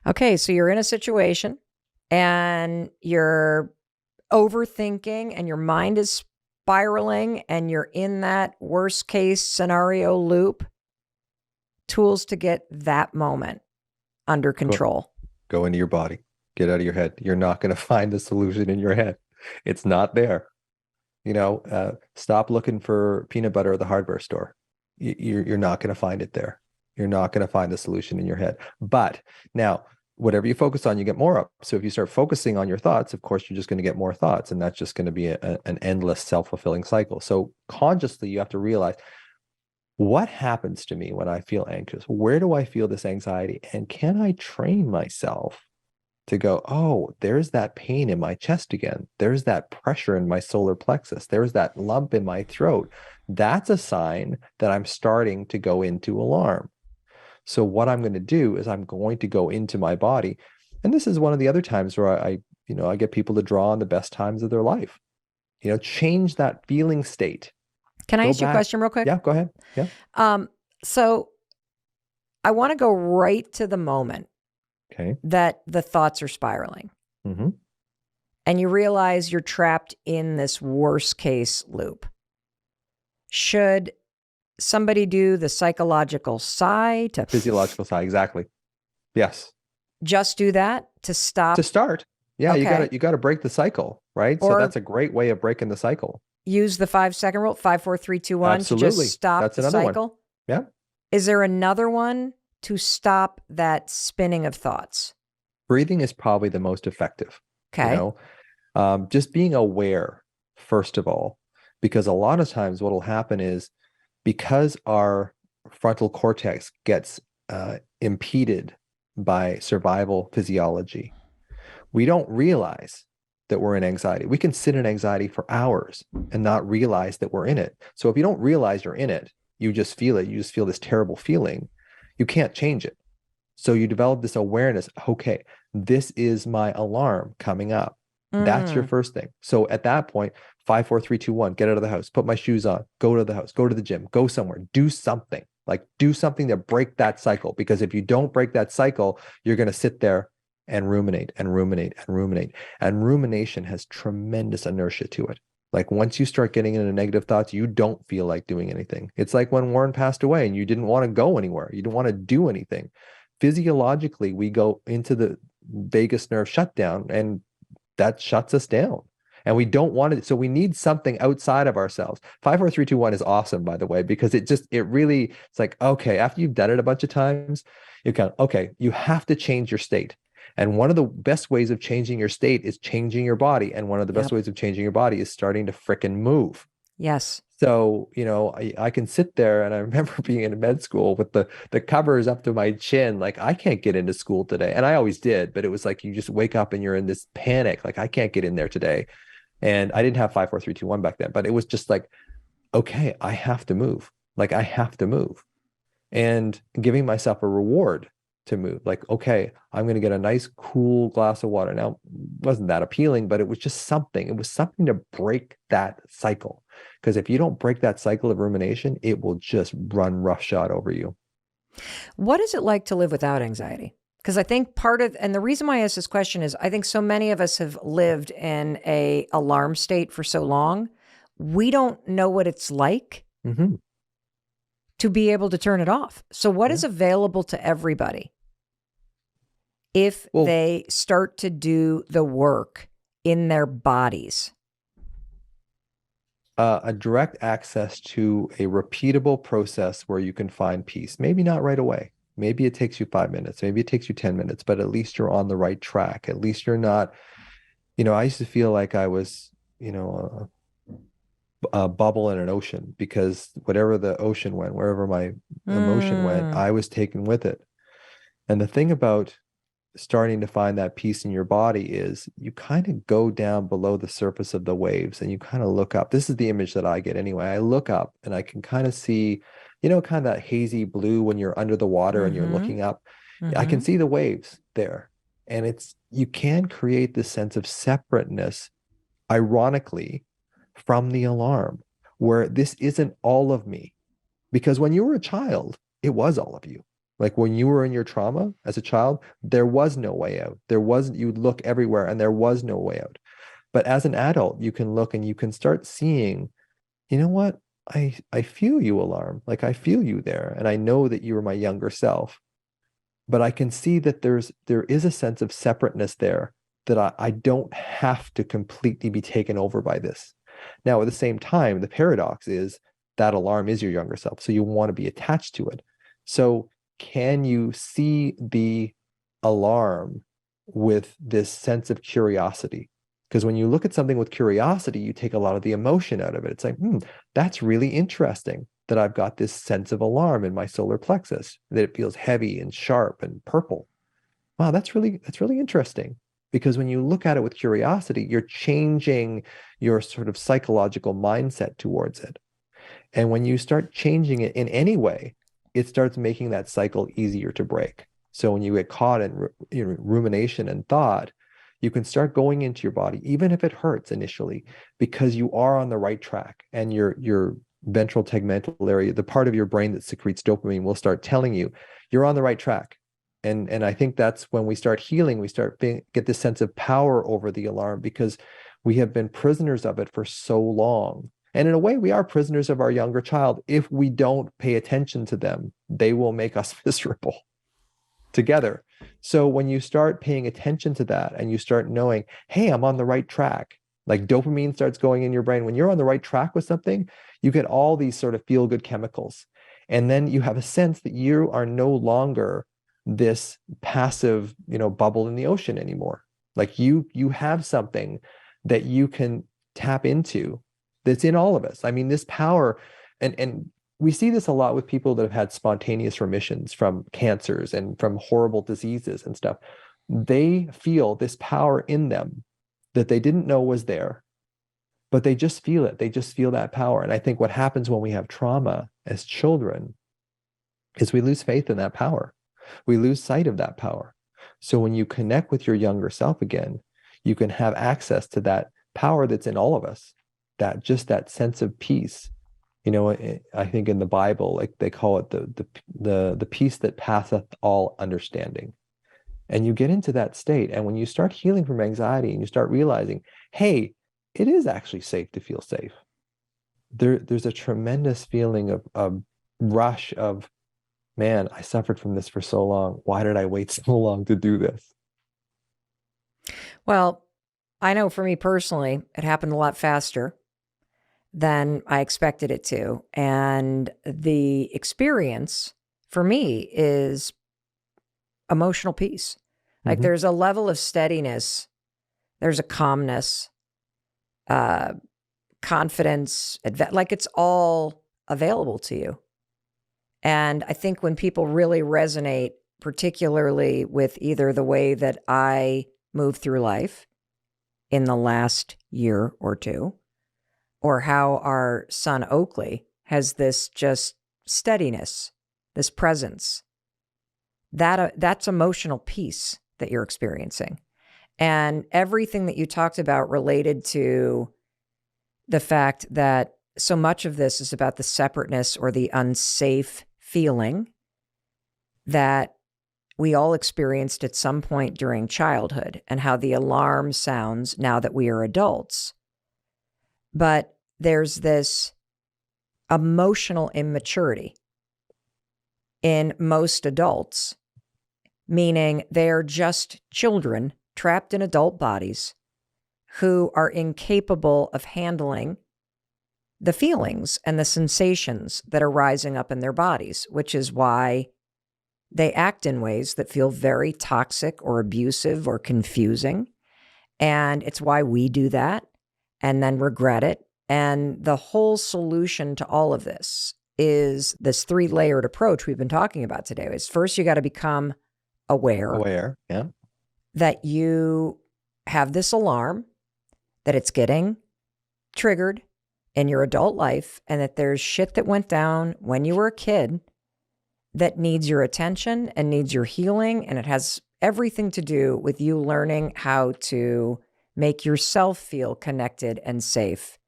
Okay, so you're in a situation and you're overthinking and your mind is spiraling and you're in that worst case scenario loop. Tools to get that moment under control. Go into your body. Get out of your head. You're not going to find the solution in your head. It's not there. Stop looking for peanut butter at the hardware store. You're not going to find it there. You're not going to find the solution in your head. But now, whatever you focus on, you get more of. So if you start focusing on your thoughts, of course, you're just going to get more thoughts. And that's just going to be an endless self-fulfilling cycle. So consciously, you have to realize, what happens to me when I feel anxious? Where do I feel this anxiety? And can I train myself to go, oh, there's that pain in my chest again. There's that pressure in my solar plexus. There's that lump in my throat. That's a sign that I'm starting to go into alarm. So what I'm going to do is I'm going to go into my body. And this is one of the other times where I get people to draw on the best times of their life. Change that feeling state. Can I Go ask you a back. question real quick? Yeah, go ahead. Yeah. So I want to go right to the moment Okay. that the thoughts are spiraling. Mm-hmm. And you realize you're trapped in this worst case loop. Should somebody do the psychological sigh to Physiological side, exactly. Yes. just do that to stop? To start. Yeah, Okay. you gotta break the cycle, right? So Or that's a great way of breaking the cycle. use the 5-second rule, 5, 4, 3, 2, 1 to Absolutely. just stop That's the another one. cycle. Yeah. Is there another one to stop that spinning of thoughts? Breathing is probably the most effective. Okay. Just being aware, first of all, because a lot of times what will happen is, because our frontal cortex gets impeded by survival physiology, we don't realize that we're in anxiety. We can sit in anxiety for hours and not realize that we're in it. So if you don't realize you're in it, you just feel it. You just feel this terrible feeling. You can't change it. So you develop this awareness. Okay, this is my alarm coming up. That's your first thing. So at that point, 5, 4, 3, 2, 1, get out of the house, put my shoes on, go to the house, go to the gym, go somewhere, do something. Like, do something to break that cycle. Because if you don't break that cycle, you're going to sit there and ruminate and ruminate and ruminate. And rumination has tremendous inertia to it. Like, once you start getting into negative thoughts, you don't feel like doing anything. It's like when Warren passed away and you didn't want to go anywhere. You didn't want to do anything. Physiologically, we go into the vagus nerve shutdown, and that shuts us down. And we don't want it. So we need something outside of ourselves. 5, 4, 3, 2, 1 is awesome, by the way, because it's like, okay, after you've done it a bunch of times, you have to change your state. And one of the best ways of changing your state is changing your body. And one of the best ways of changing your body is starting to frickin' move. Yes. So, I can sit there, and I remember being in med school with the covers up to my chin, like, I can't get into school today. And I always did, but it was like, you just wake up and you're in this panic, like, I can't get in there today. And I didn't have 5, 4, 3, 2, 1 back then, but it was just like, okay, I have to move. Like, I have to move. And giving myself a reward to move. Like, okay, I'm going to get a nice cool glass of water. Now, it wasn't that appealing, but it was just something. It was something to break that cycle. Because if you don't break that cycle of rumination, it will just run roughshod over you. What is it like to live without anxiety? Because I think and the reason why I ask this question is I think so many of us have lived in a alarm state for so long, we don't know what it's like to be able to turn it off. So what is available to everybody if they start to do the work in their bodies? A direct access to a repeatable process where you can find peace. Maybe not right away. Maybe it takes you 5 minutes. Maybe it takes you 10 minutes, but at least you're on the right track. At least you're not, I used to feel like I was, a bubble in an ocean, because whatever the ocean went, wherever my emotion went, I was taken with it. And the thing about starting to find that peace in your body is you kind of go down below the surface of the waves and you kind of look up. This is the image that I get anyway. I look up and I can kind of see, kind of that hazy blue when you're under the water and you're looking up. I can see the waves there. And you can create this sense of separateness, ironically, from the alarm, where this isn't all of me. Because when you were a child, it was all of you. Like when you were in your trauma as a child, there was no way out. You'd look everywhere and there was no way out. But as an adult, you can look and you can start seeing, you know what? I feel you, alarm. Like I feel you there. And I know that you were my younger self. But I can see that there is a sense of separateness there, that I don't have to completely be taken over by this. Now, at the same time, the paradox is that alarm is your younger self. So you want to be attached to it. So can you see the alarm with this sense of curiosity? Because when you look at something with curiosity, you take a lot of the emotion out of it. It's like, that's really interesting that I've got this sense of alarm in my solar plexus, that it feels heavy and sharp and purple. Wow, that's really interesting. Because when you look at it with curiosity, you're changing your sort of psychological mindset towards it. And when you start changing it in any way, it starts making that cycle easier to break. So when you get caught in rumination and thought, you can start going into your body, even if it hurts initially, because you are on the right track, and your ventral tegmental area, the part of your brain that secretes dopamine, will start telling you you're on the right track. And I think that's when we start healing, we start get this sense of power over the alarm, because we have been prisoners of it for so long. And in a way, we are prisoners of our younger child. If we don't pay attention to them, they will make us miserable together. So when you start paying attention to that and you start knowing, hey, I'm on the right track, like dopamine starts going in your brain. When you're on the right track with something, you get all these sort of feel-good chemicals. And then you have a sense that you are no longer this passive, bubble in the ocean anymore. Like you have something that you can tap into that's in all of us. I mean, this power, and we see this a lot with people that have had spontaneous remissions from cancers and from horrible diseases and stuff. They feel this power in them that they didn't know was there, but they just feel it. They just feel that power. And I think what happens when we have trauma as children is we lose faith in that power. We lose sight of that power. So when you connect with your younger self again, you can have access to that power that's in all of us, that sense of peace. I think in the Bible, like they call it the peace that passeth all understanding. And you get into that state. And when you start healing from anxiety and you start realizing, hey, it is actually safe to feel safe. There's a tremendous feeling of rush of, man, I suffered from this for so long. Why did I wait so long to do this? Well, I know for me personally, it happened a lot faster than I expected it to. And the experience for me is emotional peace. Like there's a level of steadiness, there's a calmness, confidence, like it's all available to you. And I think when people really resonate, particularly with either the way that I move through life in the last year or two, or how our son Oakley has this just steadiness, this presence, that's emotional peace that you're experiencing. And everything that you talked about related to the fact that so much of this is about the separateness or the unsafe feeling that we all experienced at some point during childhood, and how the alarm sounds now that we are adults. But there's this emotional immaturity in most adults, meaning they're just children trapped in adult bodies who are incapable of handling the feelings and the sensations that are rising up in their bodies, which is why they act in ways that feel very toxic or abusive or confusing. And it's why we do that and then regret it. And the whole solution to all of this is this 3-layered approach we've been talking about today. Is first, you got to become aware yeah, that you have this alarm, that it's getting triggered in your adult life, and that there's shit that went down when you were a kid that needs your attention and needs your healing. And it has everything to do with you learning how to make yourself feel connected and safe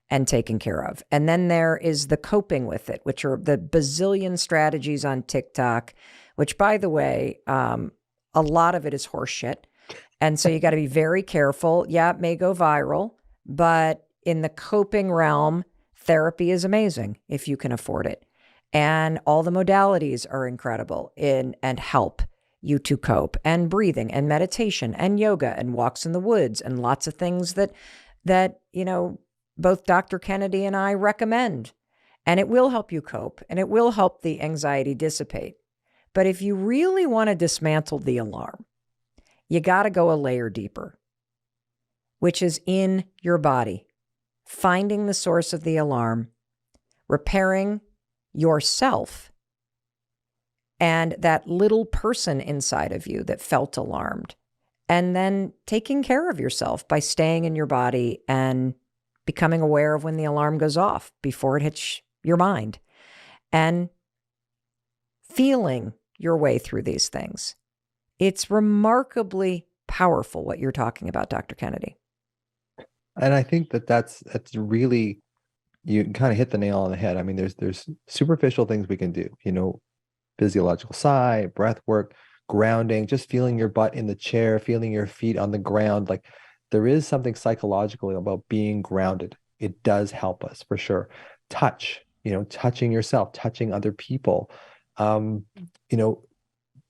and taken care of. And then there is the coping with it, which are the bazillion strategies on TikTok, which, by the way, a lot of it is horse shit. And so you got to be very careful. Yeah, it may go viral, but in the coping realm, therapy is amazing if you can afford it. And all the modalities are incredible and help you to cope, and breathing and meditation and yoga and walks in the woods and lots of things that both Dr. Kennedy and I recommend. And it will help you cope, and it will help the anxiety dissipate. But if you really want to dismantle the alarm, you got to go a layer deeper, which is in your body, finding the source of the alarm, repairing yourself and that little person inside of you that felt alarmed, and then taking care of yourself by staying in your body and becoming aware of when the alarm goes off before it hits your mind, and feeling your way through these things. It's remarkably powerful what you're talking about, Dr. Kennedy. And I think that's really, you kind of hit the nail on the head. I mean, there's superficial things we can do, physiological sigh, breath work, grounding, just feeling your butt in the chair, feeling your feet on the ground. Like, there is something psychologically about being grounded. It does help us for sure. Touch, touching yourself, touching other people,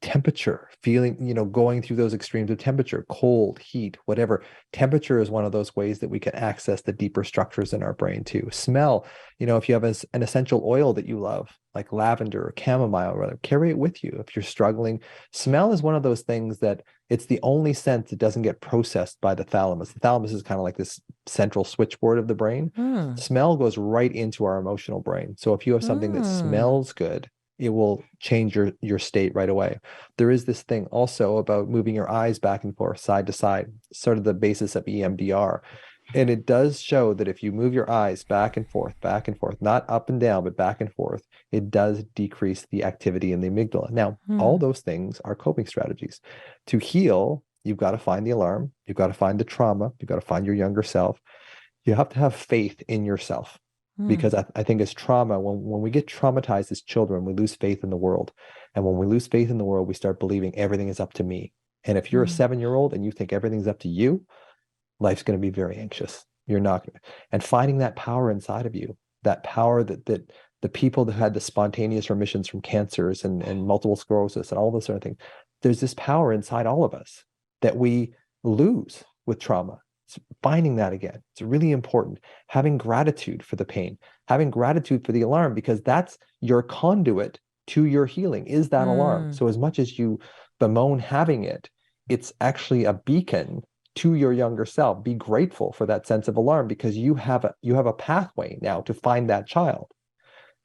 temperature, feeling, going through those extremes of temperature, cold, heat, whatever. Temperature is one of those ways that we can access the deeper structures in our brain too. Smell, if you have an essential oil that you love, like lavender or chamomile, rather, carry it with you. If you're struggling, smell is one of those things that it's the only sense that doesn't get processed by the thalamus. The thalamus is kind of like this central switchboard of the brain. Smell goes right into our emotional brain. So if you have something that smells good, it will change your state right away. There is this thing also about moving your eyes back and forth, side to side, sort of the basis of EMDR. And it does show that if you move your eyes back and forth, not up and down, but back and forth, it does decrease the activity in the amygdala. Now, all those things are coping strategies. To heal, you've got to find the alarm, you've got to find the trauma, you've got to find your younger self. You have to have faith in yourself. Because I think as trauma, when we get traumatized as children, we lose faith in the world. And when we lose faith in the world, we start believing everything is up to me. And if you're a 7-year-old and you think everything's up to you, life's going to be very anxious. You're not going to. And finding that power inside of you, that power that the people that had the spontaneous remissions from cancers and multiple sclerosis and all this sort of thing, there's this power inside all of us that we lose with trauma. Finding that again, it's really important. Having gratitude for the pain, having gratitude for the alarm, because that's your conduit to your healing, is that alarm. So as much as you bemoan having it, it's actually a beacon to your younger self. Be grateful for that sense of alarm, because you have a pathway now to find that child.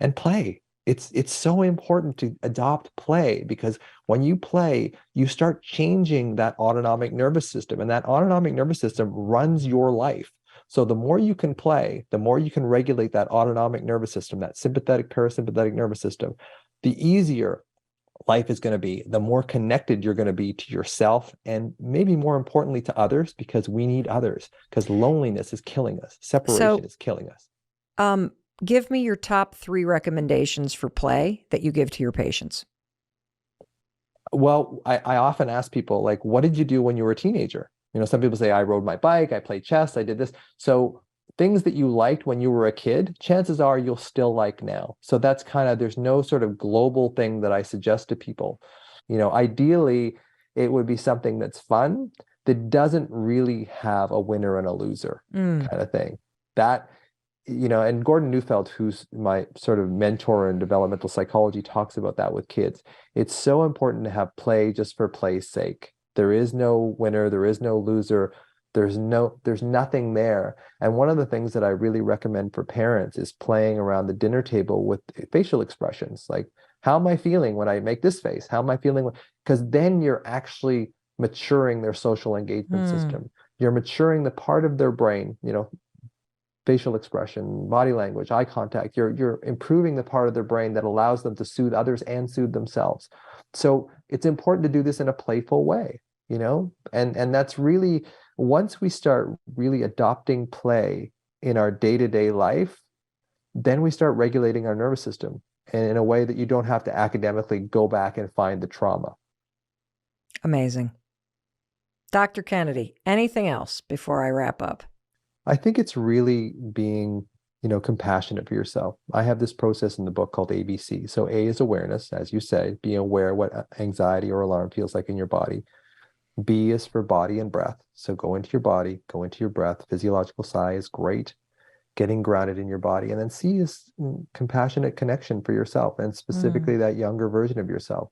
And play. It's so important to adopt play, because when you play, you start changing that autonomic nervous system, and that autonomic nervous system runs your life. So the more you can play, the more you can regulate that autonomic nervous system, that sympathetic, parasympathetic nervous system, the easier life is going to be, the more connected you're going to be to yourself, and maybe more importantly to others, because we need others, because loneliness is killing us. Separation is killing us. Give me your top 3 recommendations for play that you give to your patients. Well, I often ask people, like, what did you do when you were a teenager? Some people say, I rode my bike, I played chess, I did this. So things that you liked when you were a kid, chances are you'll still like now. So that's there's no sort of global thing that I suggest to people. Ideally, it would be something that's fun, that doesn't really have a winner and a loser kind of thing. That, and Gordon Neufeld, who's my sort of mentor in developmental psychology, talks about that with kids. It's so important to have play just for play's sake. There is no winner, there is no loser, there's nothing there. And one of the things that I really recommend for parents is playing around the dinner table with facial expressions. Like, how am I feeling when I make this face? How am I feeling? Because then you're actually maturing their social engagement system. You're maturing the part of their brain, facial expression, body language, eye contact. You're improving the part of their brain that allows them to soothe others and soothe themselves. So it's important to do this in a playful way, and that's really, once we start really adopting play in our day-to-day life, then we start regulating our nervous system. and in a way that you don't have to academically go back and find the trauma. Amazing. Dr. Kennedy, anything else before I wrap up? I think it's really being, compassionate for yourself. I have this process in the book called ABC. So A is awareness, as you say, being aware what anxiety or alarm feels like in your body. B is for body and breath. So go into your body, go into your breath. Physiological sigh is great. Getting grounded in your body. And then C is compassionate connection for yourself, and specifically that younger version of yourself.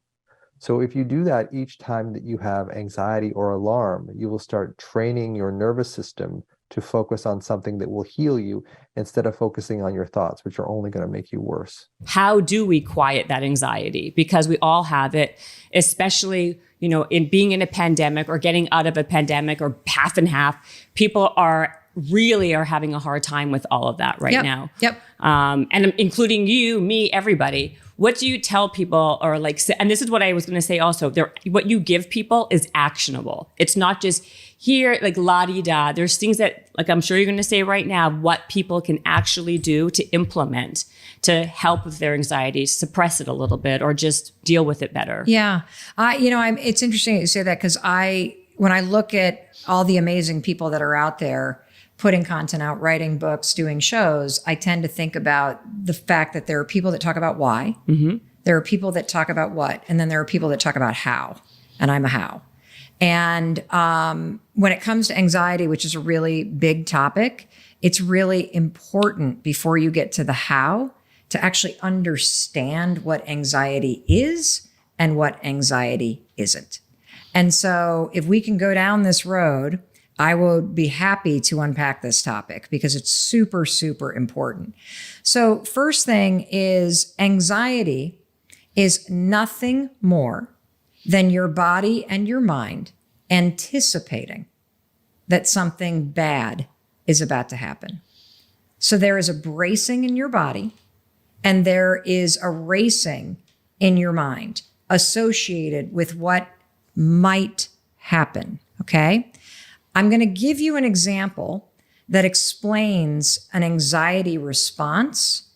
So if you do that each time that you have anxiety or alarm, you will start training your nervous system to focus on something that will heal you instead of focusing on your thoughts, which are only going to make you worse. How do we quiet that anxiety? Because we all have it, especially, in being in a pandemic or getting out of a pandemic or half and half. People are having a hard time with all of that right now. Yep. And including you, me, everybody. What do you tell people, or and this is what I was going to say also, what you give people is actionable. It's not just here, la-di-da. There's things that, I'm sure you're going to say right now, what people can actually do to implement to help with their anxiety, suppress it a little bit, or just deal with it better. Yeah. It's interesting that you say that, because when I look at all the amazing people that are out there putting content out, writing books, doing shows, I tend to think about the fact that there are people that talk about why, there are people that talk about what, and then there are people that talk about how, and I'm a how. And when it comes to anxiety, which is a really big topic, it's really important before you get to the how to actually understand what anxiety is and what anxiety isn't. And so if we can go down this road, I would be happy to unpack this topic because it's super, super important. So first thing is, anxiety is nothing more than your body and your mind anticipating that something bad is about to happen. So there is a bracing in your body and there is a racing in your mind associated with what might happen, okay? I'm going to give you an example that explains an anxiety response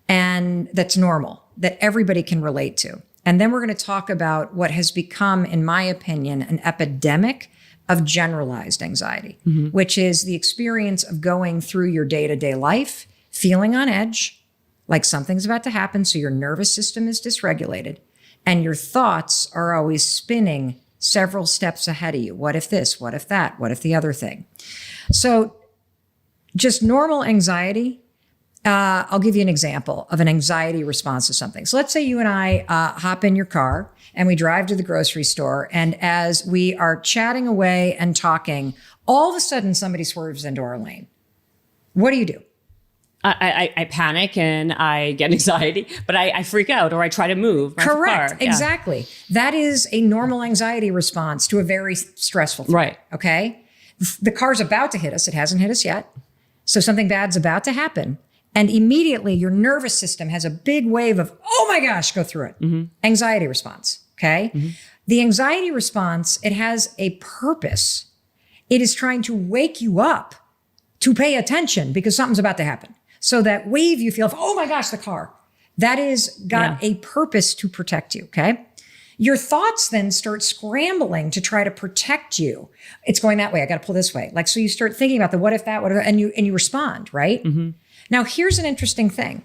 and that's normal, that everybody can relate to. And then we're going to talk about what has become, in my opinion, an epidemic of generalized anxiety, which is the experience of going through your day-to-day life, feeling on edge, like something's about to happen, so your nervous system is dysregulated, and your thoughts are always spinning several steps ahead of you. What if this? What if that? What if the other thing? So just normal anxiety, I'll give you an example of an anxiety response to something. So let's say you and I hop in your car and we drive to the grocery store. And as we are chatting away and talking, all of a sudden somebody swerves into our lane. What do? I panic and I get anxiety, but I freak out or I try to move my Correct. car. Exactly. That is a normal anxiety response to a very stressful thing. Right. Okay. The car's about to hit us. It hasn't hit us yet. So something bad's about to happen. And immediately your nervous system has a big wave of, oh my gosh, go through it. Anxiety response. Okay. The anxiety response, it has a purpose. It is trying to wake you up to pay attention because something's about to happen. So that wave you feel of, oh my gosh, the car, that is got a purpose to protect you, okay? Your thoughts then start scrambling to try to protect you. It's going that way. I got to pull this way. So you start thinking about the what if that, what if, and you respond, right? Now, here's an interesting thing.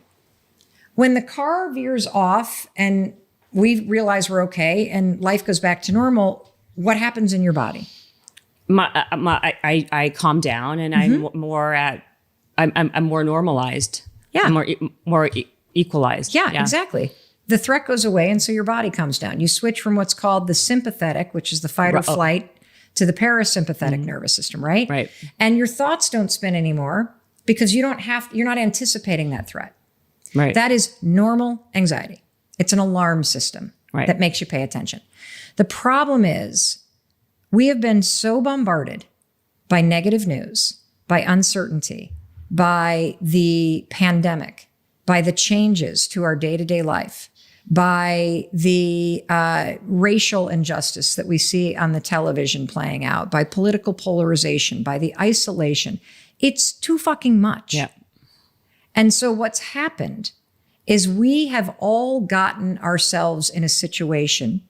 When the car veers off and we realize we're okay and life goes back to normal, what happens in your body? I calm down and I'm more normalized. Yeah. I'm more equalized. Yeah, exactly. The threat goes away, and so your body comes down. You switch from what's called the sympathetic, which is the fight or flight, to the parasympathetic nervous system, right? Right. And your thoughts don't spin anymore because you're not anticipating that threat. Right. That is normal anxiety. It's an alarm system that makes you pay attention. The problem is we have been so bombarded by negative news, by uncertainty, by the pandemic, by the changes to our day-to-day life, by the racial injustice that we see on the television playing out, by political polarization, by the isolation. It's too fucking much. Yeah. And so what's happened is we have all gotten ourselves in a situation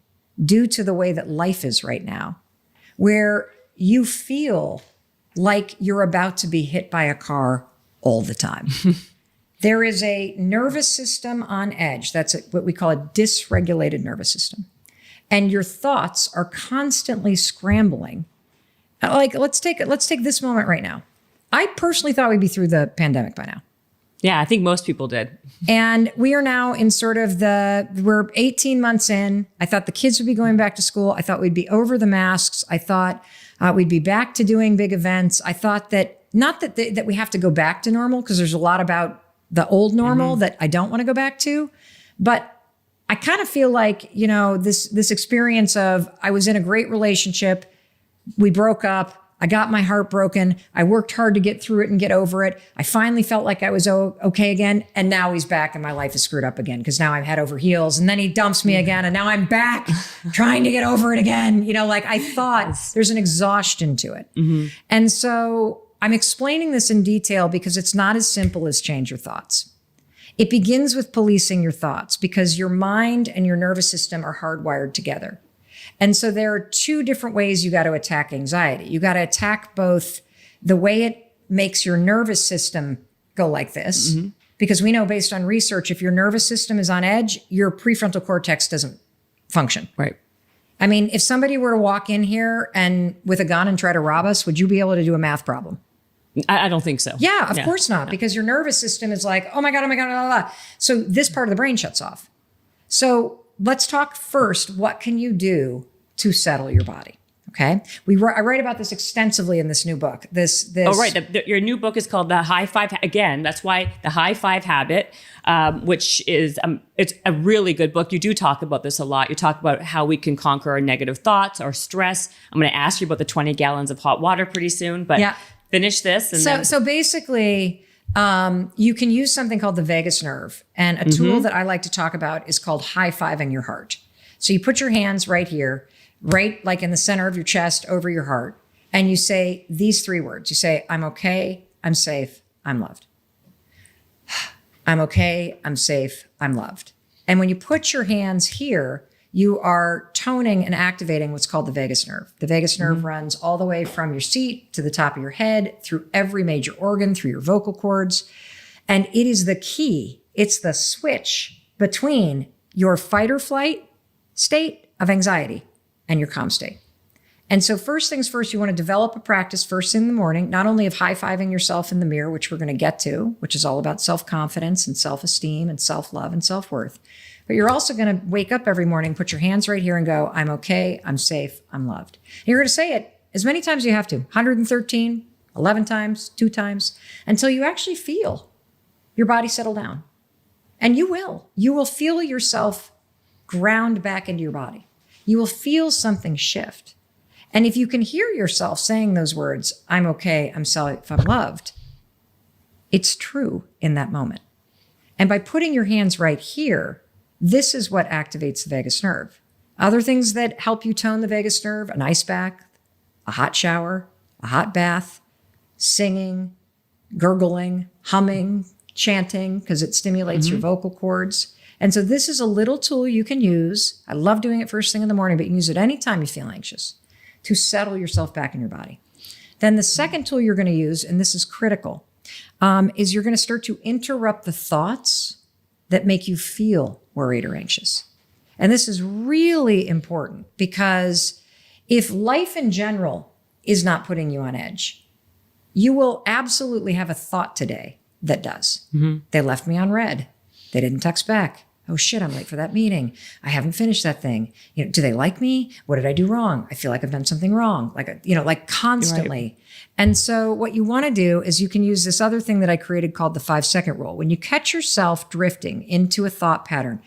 due to the way that life is right now, where you feel like you're about to be hit by a car all the time. There is a nervous system on edge. That's what we call a dysregulated nervous system. And your thoughts are constantly scrambling. Like, let's take this moment right now. I personally thought we'd be through the pandemic by now. Yeah, I think most people did. And we are now in sort of we're 18 months in. I thought the kids would be going back to school. I thought we'd be over the masks. I thought we'd be back to doing big events. I thought that, not that we have to go back to normal, because there's a lot about the old normal that I don't want to go back to. But I kind of feel like, this experience of, I was in a great relationship. We broke up. I got my heart broken. I worked hard to get through it and get over it. I finally felt like I was okay again. And now he's back and my life is screwed up again, because now I'm head over heels. And then he dumps me again. And now I'm back trying to get over it again. I thought there's an exhaustion to it. And so I'm explaining this in detail because it's not as simple as change your thoughts. It begins with policing your thoughts, because your mind and your nervous system are hardwired together. And so there are two different ways you got to attack anxiety. You got to attack both the way it makes your nervous system go like this, because we know based on research, if your nervous system is on edge, your prefrontal cortex doesn't function. Right. I mean, if somebody were to walk in here and with a gun and try to rob us, would you be able to do a math problem? I don't think so. Yeah, of course not, because your nervous system is like, oh my God, blah, blah, blah. So this part of the brain shuts off. So let's talk first, what can you do to settle your body? Okay. I write about this extensively in this new book. Oh, right. Your new book is called The High Five. Again, that's why The High Five Habit, which is, it's a really good book. You do talk about this a lot. You talk about how we can conquer our negative thoughts, our stress. I'm going to ask you about the 20 gallons of hot water pretty soon, but finish this. And so basically, you can use something called the vagus nerve. And a tool that I like to talk about is called high-fiving your heart. So you put your hands right here, right like in the center of your chest over your heart, and you say these three words. You say, I'm okay, I'm safe, I'm loved. I'm okay, I'm safe, I'm loved. And when you put your hands here, you are toning and activating what's called the vagus nerve. The vagus nerve runs all the way from your seat to the top of your head, through every major organ, through your vocal cords. And it is the key. It's the switch between your fight or flight state of anxiety and your calm state. And so first things first, you want to develop a practice first thing in the morning, not only of high-fiving yourself in the mirror, which we're going to get to, which is all about self-confidence and self-esteem and self-love and self-worth. But you're also going to wake up every morning, put your hands right here and go, I'm okay, I'm safe, I'm loved. And you're going to say it as many times as you have to, 113, 11 times, 2 times, until you actually feel your body settle down. And you will. You will feel yourself ground back into your body. You will feel something shift. And if you can hear yourself saying those words, I'm okay, I'm safe, I'm loved, it's true in that moment. And by putting your hands right here, this is what activates the vagus nerve. Other things that help you tone the vagus nerve, an ice bath, a hot shower, a hot bath, singing, gurgling, humming, chanting, because it stimulates your vocal cords. And so this is a little tool you can use. I love doing it first thing in the morning, but you can use it anytime you feel anxious to settle yourself back in your body. Then the second tool you're going to use, and this is critical, is you're going to start to interrupt the thoughts that make you feel worried or anxious. And this is really important, because if life in general is not putting you on edge, you will absolutely have a thought today that does. They left me on red. They didn't text back. Oh shit, I'm late for that meeting. I haven't finished that thing. Do they like me? What did I do wrong? I feel like I've done something wrong. Like constantly. Right. And so what you want to do is you can use this other thing that I created called the 5-second rule. When you catch yourself drifting into a thought pattern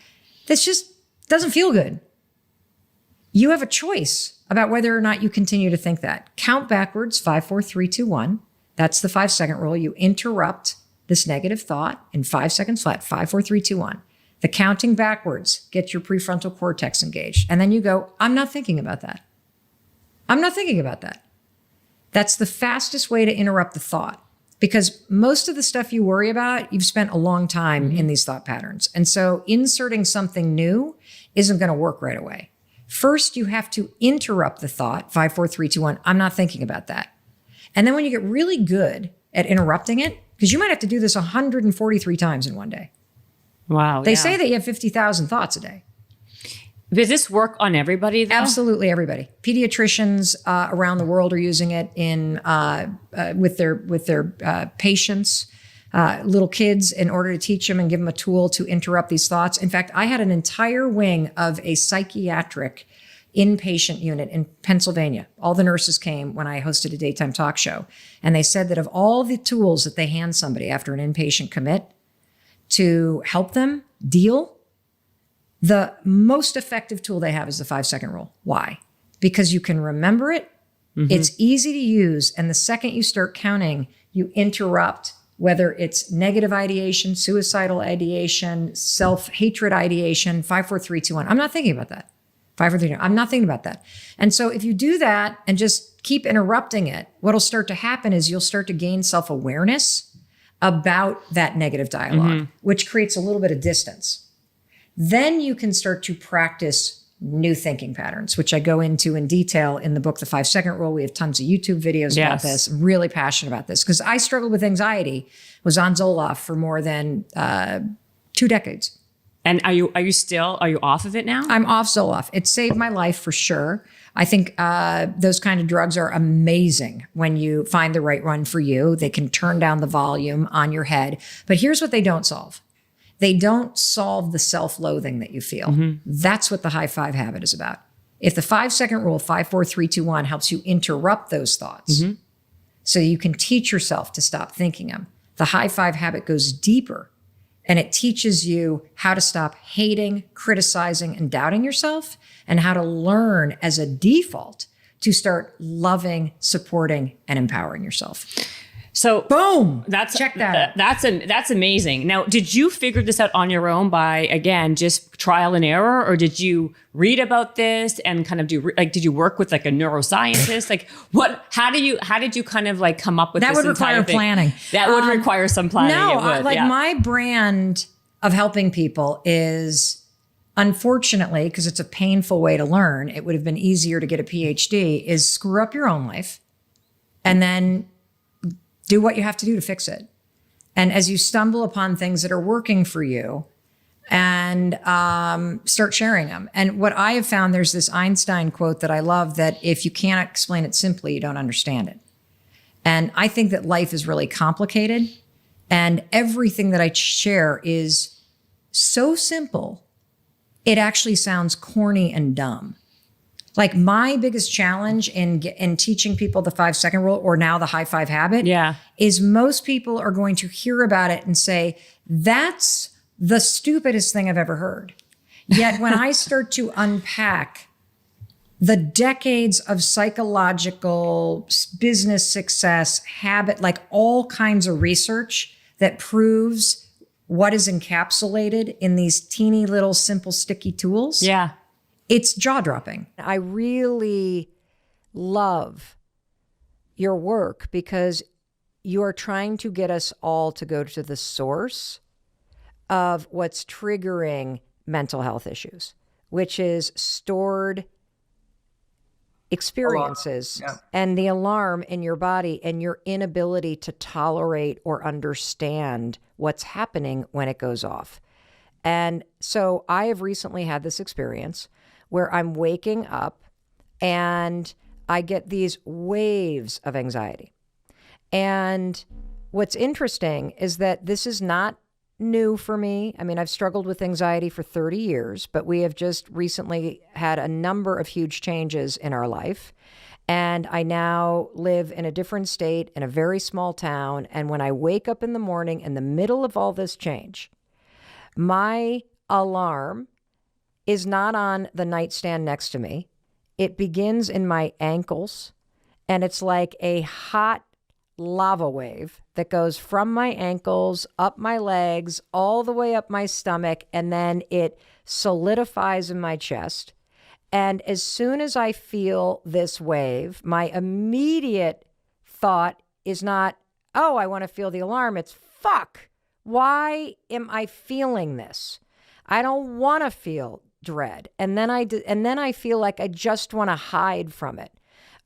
that just doesn't feel good, you have a choice about whether or not you continue to think that. Count backwards, 5, 4, 3, 2, 1. That's the 5-second rule. You interrupt this negative thought in 5 seconds flat, 5, 4, 3, 2, 1. The counting backwards gets your prefrontal cortex engaged. And then you go, I'm not thinking about that. I'm not thinking about that. That's the fastest way to interrupt the thought. Because most of the stuff you worry about, you've spent a long time in these thought patterns. And so inserting something new isn't going to work right away. First, you have to interrupt the thought, 5, 4, 3, 2, 1. I'm not thinking about that. And then when you get really good at interrupting it, because you might have to do this 143 times in one day. Wow. They say that you have 50,000 thoughts a day. Does this work on everybody, though? Absolutely everybody. Pediatricians around the world are using it in with their patients, little kids, in order to teach them and give them a tool to interrupt these thoughts. In fact, I had an entire wing of a psychiatric inpatient unit in Pennsylvania. All the nurses came when I hosted a daytime talk show, and they said that of all the tools that they hand somebody after an inpatient commit to help them deal, the most effective tool they have is the 5-second rule. Why? Because you can remember it. It's easy to use. And the second you start counting, you interrupt, whether it's negative ideation, suicidal ideation, self-hatred ideation, 5, 4, 3, 2, 1. I'm not thinking about that. 5, 4, 3, 2, 1. I'm not thinking about that. And so if you do that and just keep interrupting it, what'll start to happen is you'll start to gain self-awareness about that negative dialogue, which creates a little bit of distance. Then you can start to practice new thinking patterns, which I go into in detail in the book, The 5-Second Rule. We have tons of YouTube videos about this. I'm really passionate about this because I struggled with anxiety, was on Zoloft for more than 2 decades. And are you off of it now? I'm off Zoloft. It saved my life for sure. I think those kind of drugs are amazing when you find the right one for you. They can turn down the volume on your head. But here's what they don't solve. They don't solve the self-loathing that you feel. That's what the high 5 habit is about. If the 5-second rule, 5, 4, 3, 2, 1, helps you interrupt those thoughts so you can teach yourself to stop thinking them, the high 5 habit goes deeper and it teaches you how to stop hating, criticizing, and doubting yourself, and how to learn as a default to start loving, supporting, and empowering yourself. So boom, check that out. That's amazing. Now, did you figure this out on your own by, again, just trial and error, or did you read about this and kind of did you work with like a neuroscientist? Like how did you kind of like come up with that? This would require planning. That would require some planning. No, my brand of helping people is, unfortunately, because it's a painful way to learn, it would have been easier to get a PhD, is screw up your own life and then do what you have to do to fix it. And as you stumble upon things that are working for you, and start sharing them. And what I have found, there's this Einstein quote that I love, that if you can't explain it simply, you don't understand it. And I think that life is really complicated, and everything that I share is so simple, it actually sounds corny and dumb. Like my biggest challenge in teaching people the 5-second rule, or now the high 5 habit, is most people are going to hear about it and say, that's the stupidest thing I've ever heard. Yet when I start to unpack the decades of psychological, business success, habit, like all kinds of research that proves what is encapsulated in these teeny little simple sticky tools. Yeah. It's jaw-dropping. I really love your work because you are trying to get us all to go to the source of what's triggering mental health issues, which is stored experiences and the alarm in your body and your inability to tolerate or understand what's happening when it goes off. And so I have recently had this experience where I'm waking up and I get these waves of anxiety. And what's interesting is that this is not new for me. I mean, I've struggled with anxiety for 30 years, but we have just recently had a number of huge changes in our life. And I now live in a different state in a very small town. And when I wake up in the morning in the middle of all this change, my alarm is not on the nightstand next to me. It begins in my ankles, and it's like a hot lava wave that goes from my ankles, up my legs, all the way up my stomach, and then it solidifies in my chest. And as soon as I feel this wave, my immediate thought is not, oh, I want to feel the alarm. It's fuck. Why am I feeling this? I don't want to feel dread. And then I feel like I just want to hide from it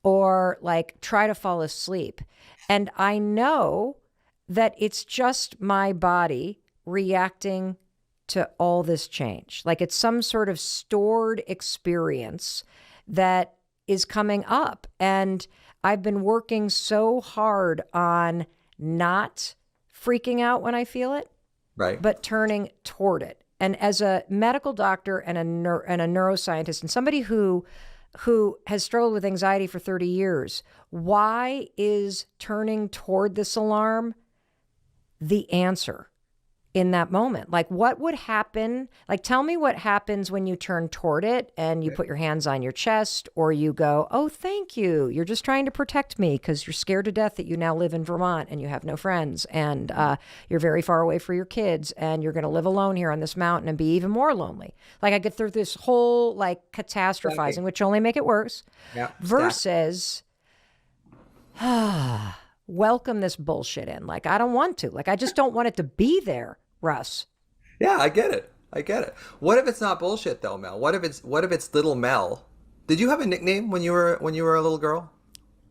or like try to fall asleep. And I know that it's just my body reacting to all this change. Like it's some sort of stored experience that is coming up. And I've been working so hard on not freaking out when I feel it, Right. but turning toward it. And as a medical doctor and a neuroscientist and somebody who has struggled with anxiety for 30 years, why is turning toward this alarm the answer in that moment? Like what would happen? Like tell me what happens when you turn toward it and you put your hands on your chest or you go, oh, thank you. You're just trying to protect me because you're scared to death that you now live in Vermont and you have no friends and you're very far away from your kids and you're going to live alone here on this mountain and be even more lonely. Like I get through this whole like catastrophizing, which only make it worse, versus welcome this bullshit in. Like, I don't want to. Like, I just don't want it to be there, Russ. Yeah, I get it. What if it's not bullshit though, Mel? What if it's little Mel? Did you have a nickname when you were a little girl?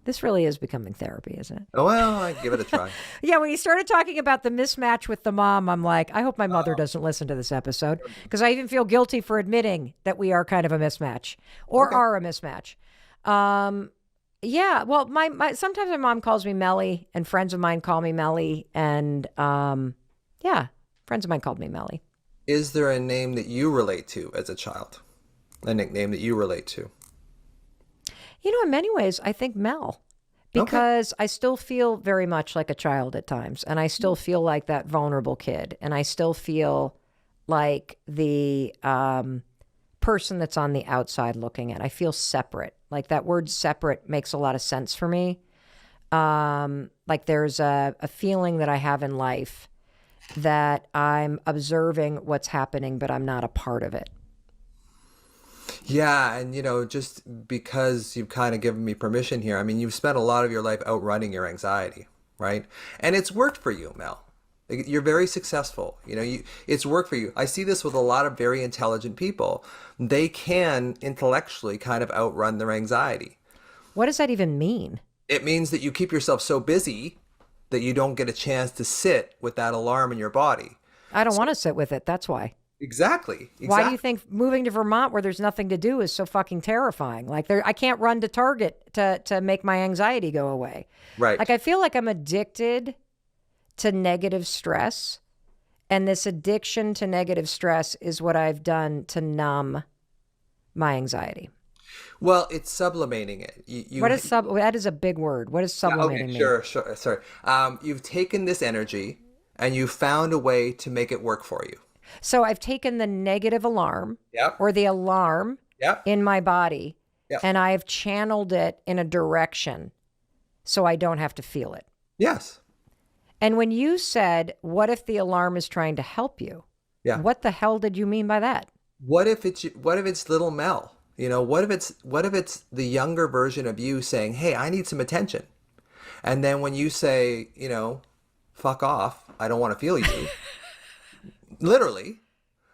This really is becoming therapy, isn't it? Oh, well, I give it a try. Yeah, when you started talking about the mismatch with the mom, I'm like, I hope my mother doesn't listen to this episode because I even feel guilty for admitting that we are kind of a mismatch or are a mismatch. Yeah, well, my sometimes my mom calls me Melly, and friends of mine call me Melly, and yeah, friends of mine called me Melly. Is there a name that you relate to as a child? A nickname that you relate to? You know, in many ways, I think Mel, because I still feel very much like a child at times, and I still feel like that vulnerable kid, and I still feel like the person that's on the outside looking in. I feel separate. Like that word separate makes a lot of sense for me. Like there's a feeling that I have in life that I'm observing what's happening, but I'm not a part of it. Yeah, and just because you've kind of given me permission here, I mean, you've spent a lot of your life outrunning your anxiety, right? And it's worked for you, Mel. You're very successful. It's worked for you. I see this with a lot of very intelligent people. They can intellectually kind of outrun their anxiety. What does that even mean? It means that you keep yourself so busy that you don't get a chance to sit with that alarm in your body. I don't want to sit with it. That's why. Exactly. Why do you think moving to Vermont where there's nothing to do is so fucking terrifying? Like I can't run to Target to make my anxiety go away. Right. Like I feel like I'm addicted to negative stress. And this addiction to negative stress is what I've done to numb my anxiety. Well, it's sublimating it. What is that is a big word. What does sublimating mean? Sure. Sorry. You've taken this energy and you found a way to make it work for you. So I've taken the negative alarm or the alarm in my body and I've channeled it in a direction so I don't have to feel it. Yes. And when you said, what if the alarm is trying to help you? Yeah. What the hell did you mean by that? What if it's little Mel? What if it's the younger version of you saying, hey, I need some attention. And then when you say, fuck off, I don't want to feel you. Literally,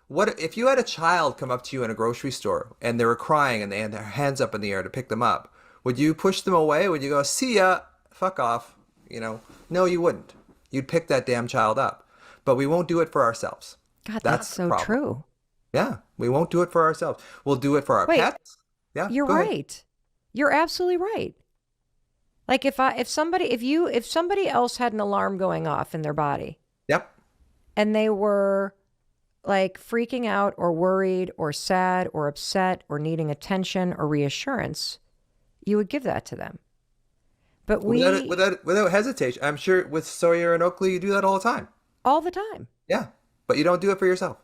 what if you had a child come up to you in a grocery store and they were crying and they had their hands up in the air to pick them up? Would you push them away? Would you go, see ya, fuck off? No, you wouldn't. You'd pick that damn child up. But we won't do it for ourselves. God, that's so true. Yeah, we won't do it for ourselves. We'll do it for our pets. Yeah, you're right. You're absolutely right. Like if somebody else had an alarm going off in their body. Yep. And they were like freaking out or worried or sad or upset or needing attention or reassurance, you would give that to them. But without hesitation, I'm sure with Sawyer and Oakley, you do that all the time. All the time. Yeah, but you don't do it for yourself.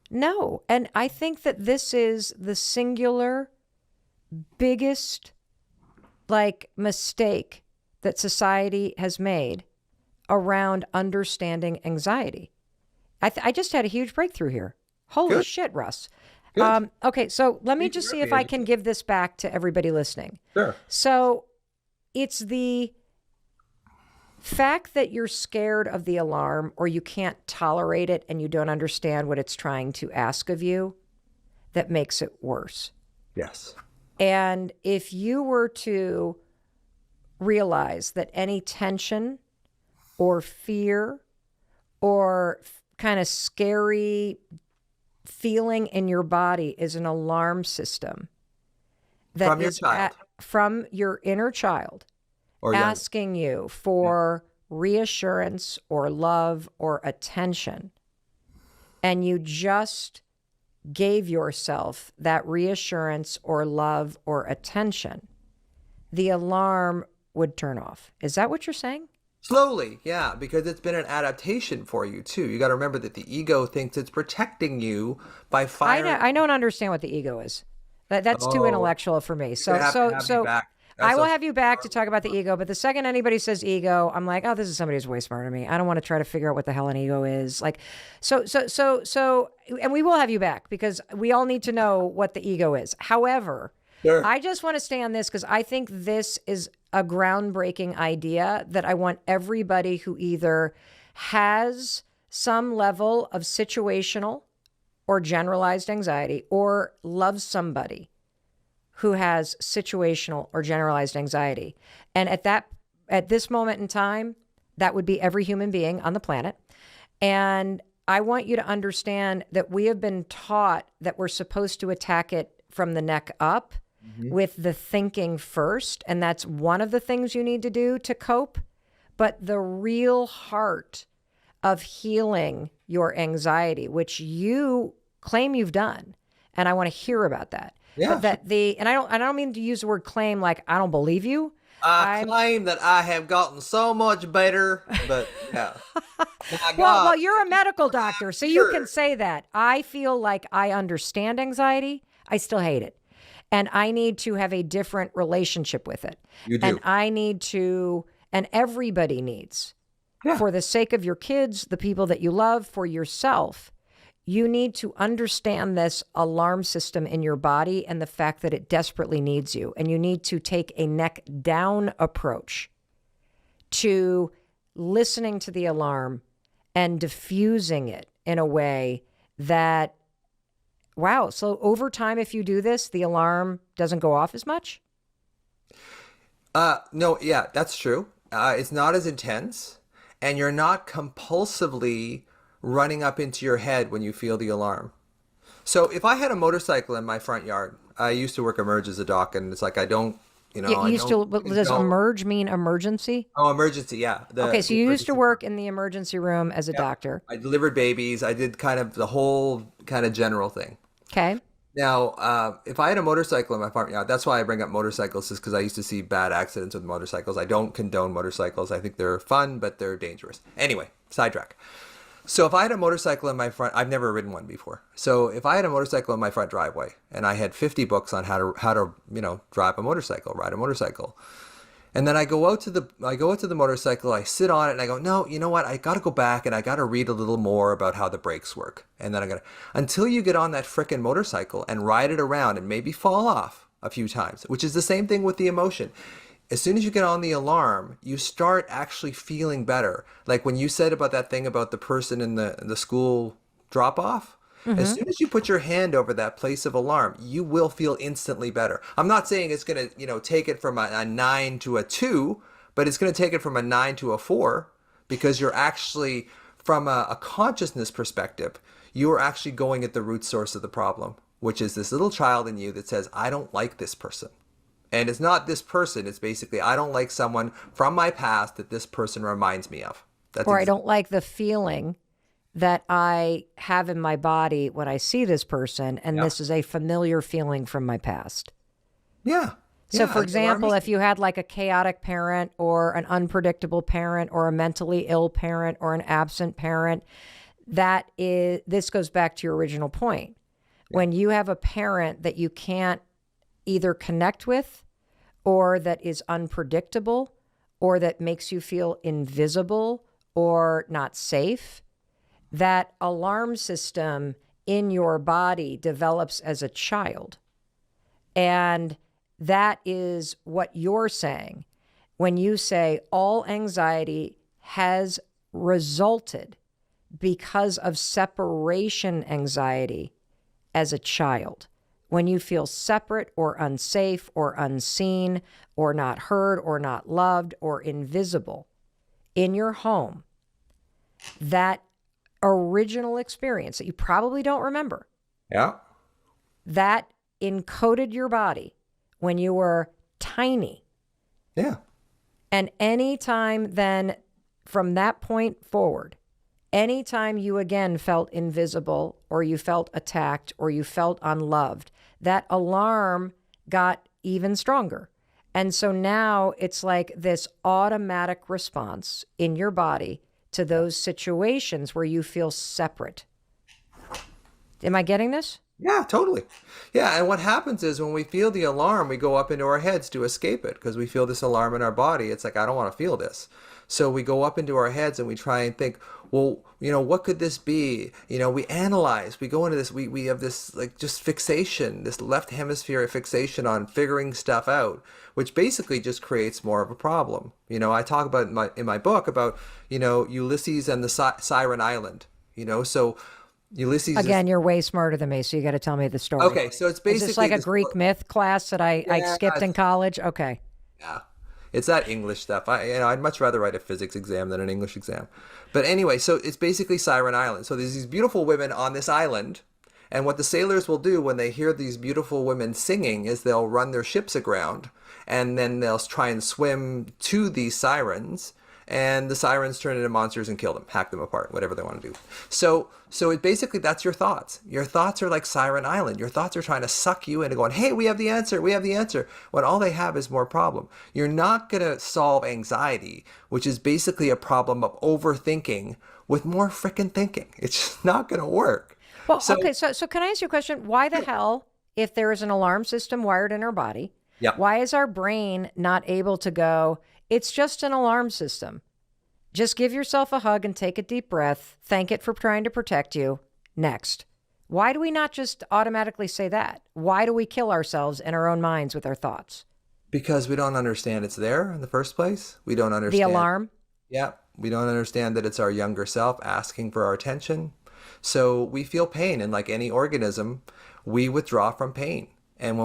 No, and I think that this is the singular biggest mistake that society has made around understanding anxiety. I just had a huge breakthrough here. Holy shit, Russ. Okay, so let me just see if I can give this back to everybody listening. Sure. So it's the fact that you're scared of the alarm or you can't tolerate it and you don't understand what it's trying to ask of you, that makes it worse. Yes. And if you were to realize that any tension or fear or kind of scary feeling in your body is an alarm system that From your is child. from your inner child, Or young. asking you for reassurance or love or attention, and you just gave yourself that reassurance or love or attention, the alarm would turn off. Is that what you're saying? Slowly, yeah, because it's been an adaptation for you too. You got to remember that the ego thinks it's protecting you by firing. I don't understand what the ego is. That's too Oh. intellectual for me. So You're gonna have to have me back. I will That's have you back to talk about the ego. But the second anybody says ego, I'm like, oh, this is somebody who's way smarter than me. I don't want to try to figure out what the hell an ego is. Like, so, and we will have you back because we all need to know what the ego is. However, Sure. I just want to stay on this because I think this is a groundbreaking idea that I want everybody who either has some level of situational or generalized anxiety or loves somebody who has situational or generalized anxiety. And at this moment in time, that would be every human being on the planet. And I want you to understand that we have been taught that we're supposed to attack it from the neck up with the thinking first. And that's one of the things you need to do to cope. But the real heart of healing your anxiety, which you claim you've done, and I want to hear about that. Yeah. But and I don't mean to use the word claim like I don't believe you. I claim that I have gotten so much better, but yeah. My Well, God. you're a medical doctor, so you can say that. I feel like I understand anxiety. I still hate it. And I need to have a different relationship with it. You do. And I need to, and everybody needs, for the sake of your kids, the people that you love, for yourself, you need to understand this alarm system in your body and the fact that it desperately needs you. And you need to take a neck down approach to listening to the alarm and diffusing it in a way that, wow. So over time, if you do this, the alarm doesn't go off as much? No, yeah, that's true. It's not as intense, and you're not compulsively running up into your head when you feel the alarm. So if I had a motorcycle in my front yard, I used to work emerge as a doc, and it's like I don't, you know, Does emerge mean emergency? Oh, emergency, yeah. Okay, so you used to work in the emergency room as a doctor. I delivered babies. I did kind of the whole kind of general thing. Okay. Now, if I had a motorcycle in my front yard, that's why I bring up motorcycles, is because I used to see bad accidents with motorcycles. I don't condone motorcycles. I think they're fun, but they're dangerous. Anyway, sidetrack. So if I had a motorcycle in my front, I've never ridden one before. So if I had a motorcycle in my front driveway and I had 50 books on how to drive a motorcycle, ride a motorcycle, and then I go out to the motorcycle, I sit on it and I go, no, you know what? I got to go back and I got to read a little more about how the brakes work. And then until you get on that frickin' motorcycle and ride it around and maybe fall off a few times, which is the same thing with the emotion. As soon as you get on the alarm, you start actually feeling better. Like when you said about that thing about the person in the school drop off, as soon as you put your hand over that place of alarm, you will feel instantly better. I'm not saying it's going to, take it from a 9 to a 2, but it's going to take it from a 9 to a 4, because you're actually, from a consciousness perspective, you're actually going at the root source of the problem, which is this little child in you that says, I don't like this person. And it's not this person. It's basically, I don't like someone from my past that this person reminds me of. I don't like the feeling that I have in my body when I see this person. And this is a familiar feeling from my past. Yeah. So for example, if you had like a chaotic parent or an unpredictable parent or a mentally ill parent or an absent parent, this goes back to your original point. When you have a parent that you can't either connect with, or that is unpredictable, or that makes you feel invisible or not safe, that alarm system in your body develops as a child. And that is what you're saying. when you say all anxiety has resulted because of separation anxiety as a child. When you feel separate or unsafe or unseen or not heard or not loved or invisible in your home, that original experience that you probably don't remember, Yeah. that encoded your body when you were tiny. Yeah. And anytime then from that point forward, anytime you again felt invisible or you felt attacked or you felt unloved, that alarm got even stronger. And so now it's like this automatic response in your body to those situations where you feel separate. Am I getting this? Yeah, totally. Yeah, and what happens is when we feel the alarm, we go up into our heads to escape it because we feel this alarm in our body. It's like, I don't want to feel this. So we go up into our heads and we try and think, well, what could this be? We analyze, we go into this, we have this like just fixation, this left hemisphere fixation on figuring stuff out, which basically just creates more of a problem. I talk about in my book about, Ulysses and the Siren Island, so Ulysses Again, you're way smarter than me, so you got to tell me the story. Okay, so it's basically Is this like a Greek myth class that I skipped in college? Okay. Yeah, it's that English stuff. I'd much rather write a physics exam than an English exam. But anyway, so it's basically Siren Island. So there's these beautiful women on this island, and what the sailors will do when they hear these beautiful women singing is they'll run their ships aground, and then they'll try and swim to these sirens. And the sirens turn into monsters and kill them, hack them apart, whatever they want to do. So it basically, that's your thoughts. Your thoughts are like Siren Island. Your thoughts are trying to suck you into going, hey, we have the answer, when all they have is more problem. You're not going to solve anxiety, which is basically a problem of overthinking with more frickin' thinking. It's just not going to work. Well, okay, so can I ask you a question? Why the hell, if there is an alarm system wired in our body, why is our brain not able to go, it's just an alarm system? Just give yourself a hug and take a deep breath. Thank it for trying to protect you. Next. Why do we not just automatically say that? Why do we kill ourselves in our own minds with our thoughts? Because we don't understand it's there in the first place. We don't understand. The alarm? Yeah. We don't understand that it's our younger self asking for our attention. So we feel pain. And like any organism, we withdraw from pain. And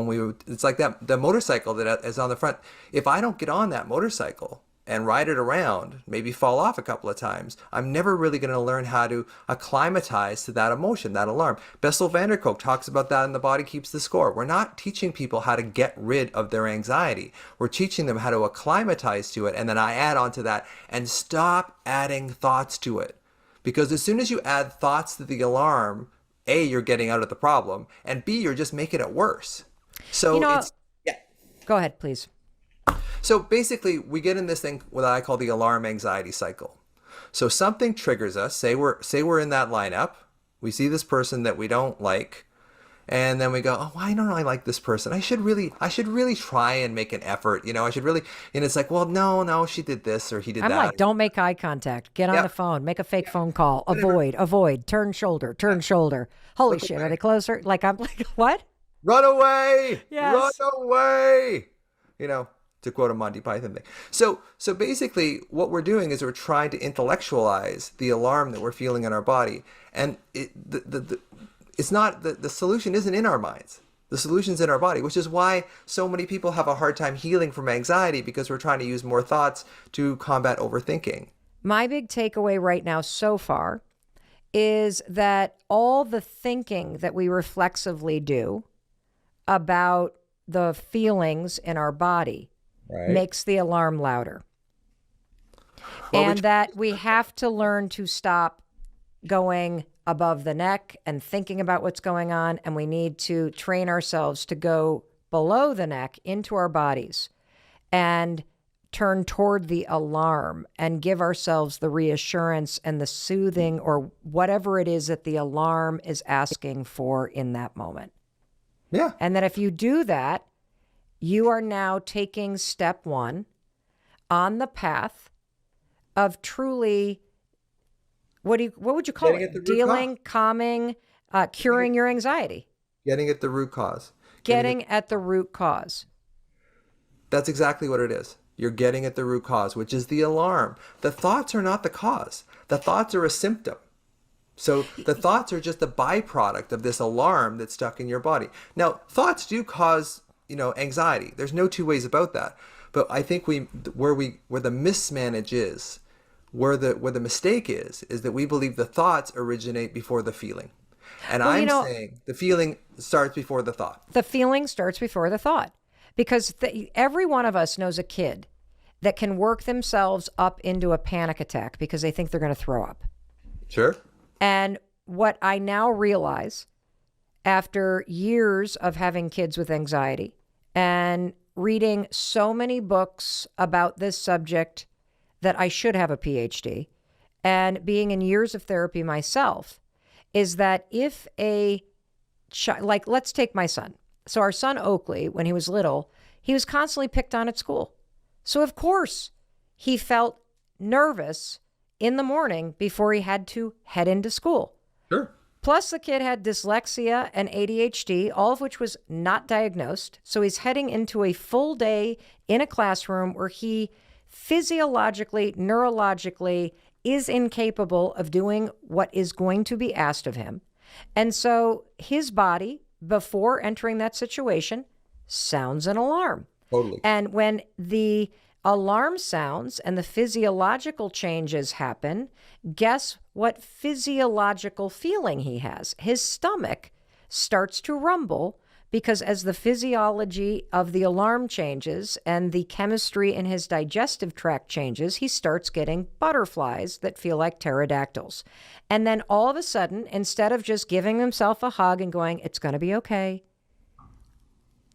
it's like the motorcycle that is on the front. If I don't get on that motorcycle and ride it around, maybe fall off a couple of times, I'm never really going to learn how to acclimatize to that emotion, that alarm. Bessel van der Kolk talks about that in The Body Keeps the Score. We're not teaching people how to get rid of their anxiety. We're teaching them how to acclimatize to it. And then I add on to that and stop adding thoughts to it. Because as soon as you add thoughts to the alarm, A, you're getting out of the problem, and B, you're just making it worse. So Go ahead, please. So basically, we get in this thing what I call the alarm anxiety cycle. So something triggers us. Say we're in that lineup. We see this person that we don't like, and then we go, oh, why don't I like this person? I should really try and make an effort. I should really. And it's like, well, no, she did this or he did that. I'm like, don't make eye contact. Get on the phone. Make a fake phone call. Avoid. Turn shoulder. Holy shit, are they closer? Like, I'm like, what? Run away! Yes. Run away! To quote a Monty Python thing. So basically, what we're doing is we're trying to intellectualize the alarm that we're feeling in our body, and it's not the solution isn't in our minds. The solution's in our body, which is why so many people have a hard time healing from anxiety because we're trying to use more thoughts to combat overthinking. My big takeaway right now so far is that all the thinking that we reflexively do about the feelings in our body makes the alarm louder. And that we have to learn to stop going above the neck and thinking about what's going on. And we need to train ourselves to go below the neck into our bodies and turn toward the alarm and give ourselves the reassurance and the soothing or whatever it is that the alarm is asking for in that moment. Yeah. And that if you do that, you are now taking step one on the path of truly, what would you call it? Dealing, calming, curing your anxiety. Getting at the root cause. Getting at the root cause. That's exactly what it is. You're getting at the root cause, which is the alarm. The thoughts are not the cause. The thoughts are a symptom. So the thoughts are just a byproduct of this alarm that's stuck in your body. Now, thoughts do cause, anxiety. There's no two ways about that. But I think where the mismanage is, where the mistake is that we believe the thoughts originate before the feeling. And I'm saying the feeling starts before the thought. The feeling starts before the thought. Because every one of us knows a kid that can work themselves up into a panic attack because they think they're going to throw up. Sure. And what I now realize after years of having kids with anxiety and reading so many books about this subject that I should have a PhD, and being in years of therapy myself, is that if like, let's take my son. So our son Oakley, when he was little, he was constantly picked on at school. So of course he felt nervous in the morning before he had to head into school. Sure. Plus the kid had dyslexia and ADHD, all of which was not diagnosed. So he's heading into a full day in a classroom where he physiologically, neurologically is incapable of doing what is going to be asked of him. And so his body, before entering that situation, sounds an alarm. Totally. And when the alarm sounds and the physiological changes happen, guess what physiological feeling he has? His stomach starts to rumble because as the physiology of the alarm changes and the chemistry in his digestive tract changes, he starts getting butterflies that feel like pterodactyls. And then all of a sudden, instead of just giving himself a hug and going, it's going to be okay.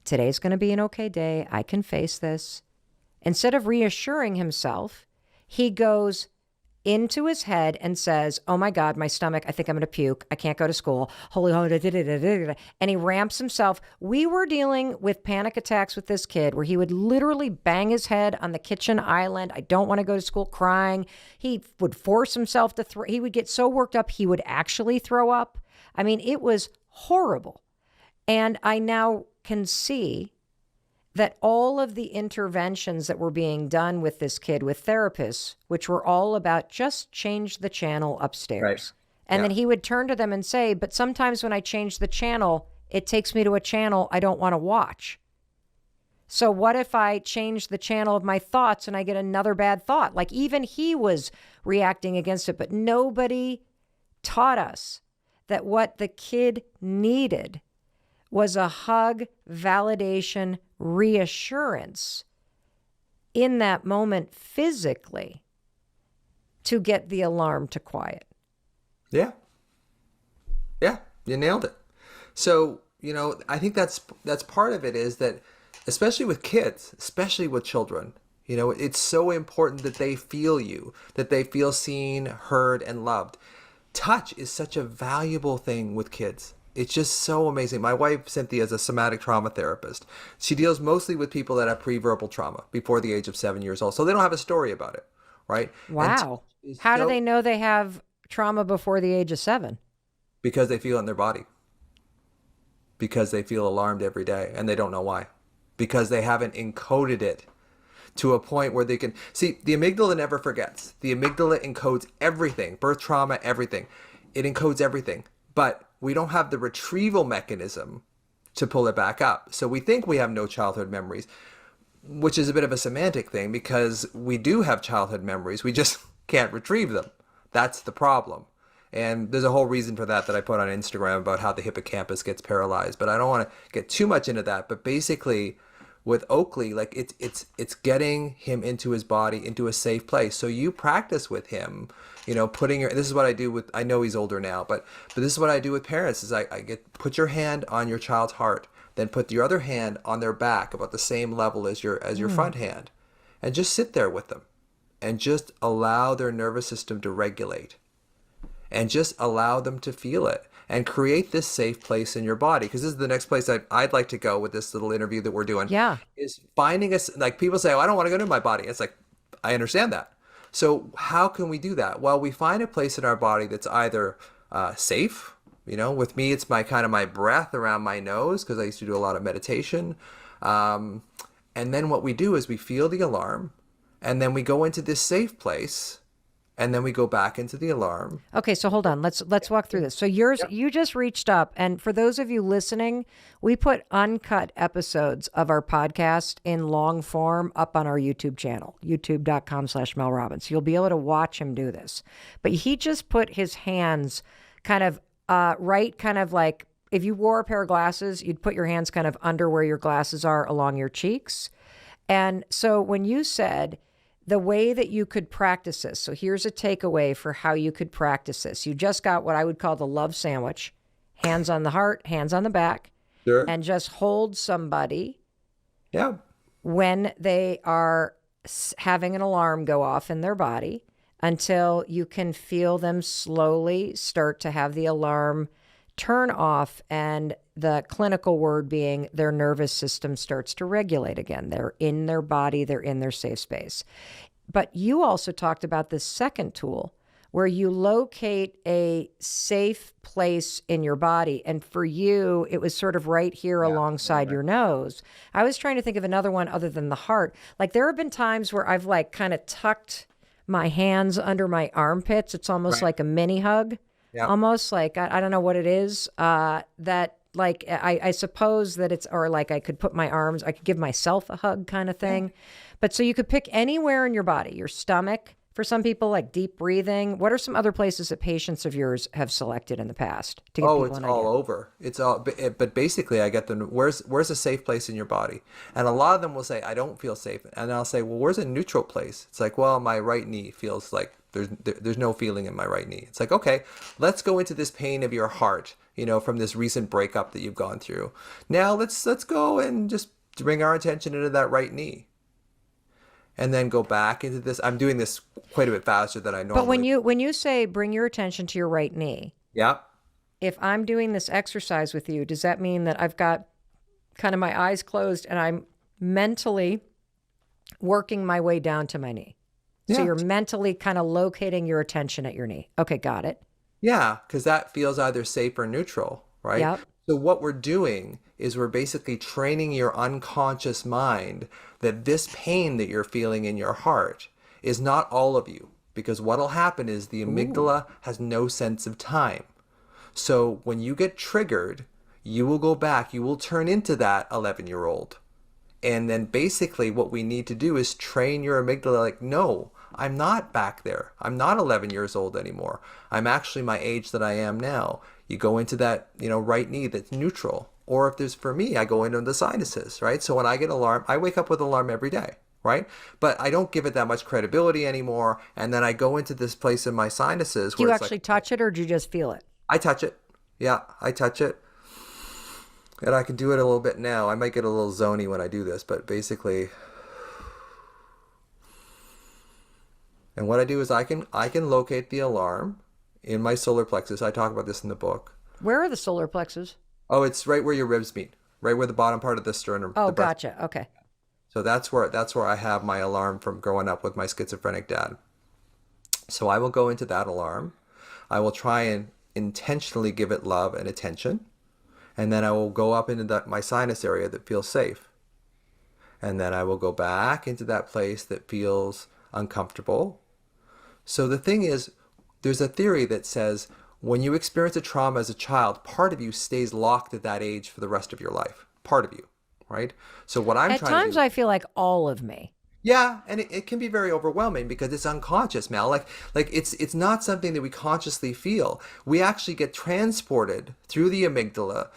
Today's going to be an okay day. I can face this. Instead of reassuring himself, he goes into his head and says, oh my God, my stomach, I think I'm going to puke. I can't go to school. Holy, and he ramps himself. We were dealing with panic attacks with this kid where he would literally bang his head on the kitchen island. I don't want to go to school, crying. He would force himself to throw. He would get so worked up, he would actually throw up. I mean, it was horrible. And I now can see that all of the interventions that were being done with this kid with therapists, which were all about just change the channel upstairs. Right. And then he would turn to them and say, but sometimes when I change the channel, it takes me to a channel I don't want to watch. So what if I change the channel of my thoughts and I get another bad thought? Like even he was reacting against it, but nobody taught us that what the kid needed was a hug, validation, reassurance in that moment physically to get the alarm to quiet. Yeah. Yeah, you nailed it. So, I think that's part of it is that, especially with kids, especially with children, it's so important that they feel you, that they feel seen, heard, and loved. Touch is such a valuable thing with kids. It's just so amazing. My wife, Cynthia, is a somatic trauma therapist. She deals mostly with people that have preverbal trauma before the age of 7 years old. So they don't have a story about it, right? Wow. How do they know they have trauma before the age of 7? Because they feel it in their body. Because they feel alarmed every day and they don't know why. Because they haven't encoded it to a point where they can... See, the amygdala never forgets. The amygdala encodes everything. Birth trauma, everything. It encodes everything. But we don't have the retrieval mechanism to pull it back up. So we think we have no childhood memories, which is a bit of a semantic thing because we do have childhood memories. We just can't retrieve them. That's the problem. And there's a whole reason for that I put on Instagram about how the hippocampus gets paralyzed. But I don't want to get too much into that. But basically, with Oakley, like it's getting him into his body, into a safe place. So you practice with him, this is what I do with, I know he's older now, but this is what I do with parents is put your hand on your child's heart, then put your other hand on their back about the same level as your front hand, and just sit there with them and just allow their nervous system to regulate and just allow them to feel it and create this safe place in your body. Because this is the next place I'd like to go with this little interview that we're doing. Yeah. Is finding us, like people say, oh, I don't want to go to my body. It's like, I understand that. So how can we do that? Well, we find a place in our body that's either safe. With me, it's my breath around my nose because I used to do a lot of meditation. And then what we do is we feel the alarm, and then we go into this safe place, and then we go back into the alarm. Okay, so hold on. Let's walk through this. So you just reached up, and for those of you listening, we put uncut episodes of our podcast in long form up on our YouTube channel, youtube.com/Mel Robbins. You'll be able to watch him do this. But he just put his hands kind of right, kind of like if you wore a pair of glasses, you'd put your hands kind of under where your glasses are along your cheeks. And so when you said the way that you could practice this, so here's a takeaway for how you could practice this. You just got what I would call the love sandwich, hands on the heart, hands on the back, Sure. and just hold somebody Yeah. when they are having an alarm go off in their body until you can feel them slowly start to have the alarm turn off, and the clinical word being their nervous system starts to regulate again. They're in their body, they're in their safe space. But you also talked about this second tool where you locate a safe place in your body. And for you, it was sort of right here alongside your nose. I was trying to think of another one other than the heart. Like there have been times where I've like kind of tucked my hands under my armpits. It's almost like a mini hug. Yeah. Almost like, I don't know what it is, that like, I suppose that it's, or like I could put my arms, I could give myself a hug kind of thing. Yeah. But so you could pick anywhere in your body, your stomach, for some people, like deep breathing. What are some other places that patients of yours have selected in the past to give people It's an all idea? over. It's all, but basically I get them, where's a safe place in your body? And a lot of them will say, I don't feel safe. And I'll say, well, where's a neutral place? It's like, well, my right knee feels like there's no feeling in my right knee. It's like, okay, let's go into this pain of your heart, from this recent breakup that you've gone through. Now let's go and just bring our attention into that right knee. And then go back into this. I'm doing this quite a bit faster than I normally. But when you say bring your attention to your right knee, yeah. if I'm doing this exercise with you, does that mean that I've got kind of my eyes closed and I'm mentally working my way down to my knee? So Yeah. you're mentally kind of locating your attention at your knee. Okay, got it. Yeah, because that feels either safe or neutral, right? Yep. So what we're doing is we're basically training your unconscious mind that this pain that you're feeling in your heart is not all of you. Because what'll happen is the amygdala has no sense of time. So when you get triggered, you will go back, you will turn into that 11-year-old. And then basically what we need to do is train your amygdala like, no, I'm not back there. I'm not 11 years old anymore. I'm actually my age that I am now. You go into that, right knee that's neutral. Or if there's, for me, I go into the sinuses, right? So when I get alarm, I wake up with alarm every day, right? But I don't give it that much credibility anymore. And then I go into this place in my sinuses. Do you actually touch it or do you just feel it? I touch it. Yeah, I touch it. And I can do it a little bit now. I might get a little zony when I do this, but basically, and what I do is I can locate the alarm in my solar plexus. I talk about this in the book. Where are the solar plexus? Oh, it's right where your ribs meet, right where the bottom part of the sternum. Oh, the breast. gotcha. Okay. So that's where I have my alarm from growing up with my schizophrenic dad. So I will go into that alarm. I will try and intentionally give it love and attention. And then I will go up into my sinus area that feels safe. And then I will go back into that place that feels uncomfortable. So the thing is, there's a theory that says when you experience a trauma as a child, part of you stays locked at that age for the rest of your life. Part of you, right? So what I'm At trying times to do, I feel like all of me. yeah, and it can be very overwhelming because it's unconscious, Mel. Like it's not something that we consciously feel. We actually get transported through the amygdala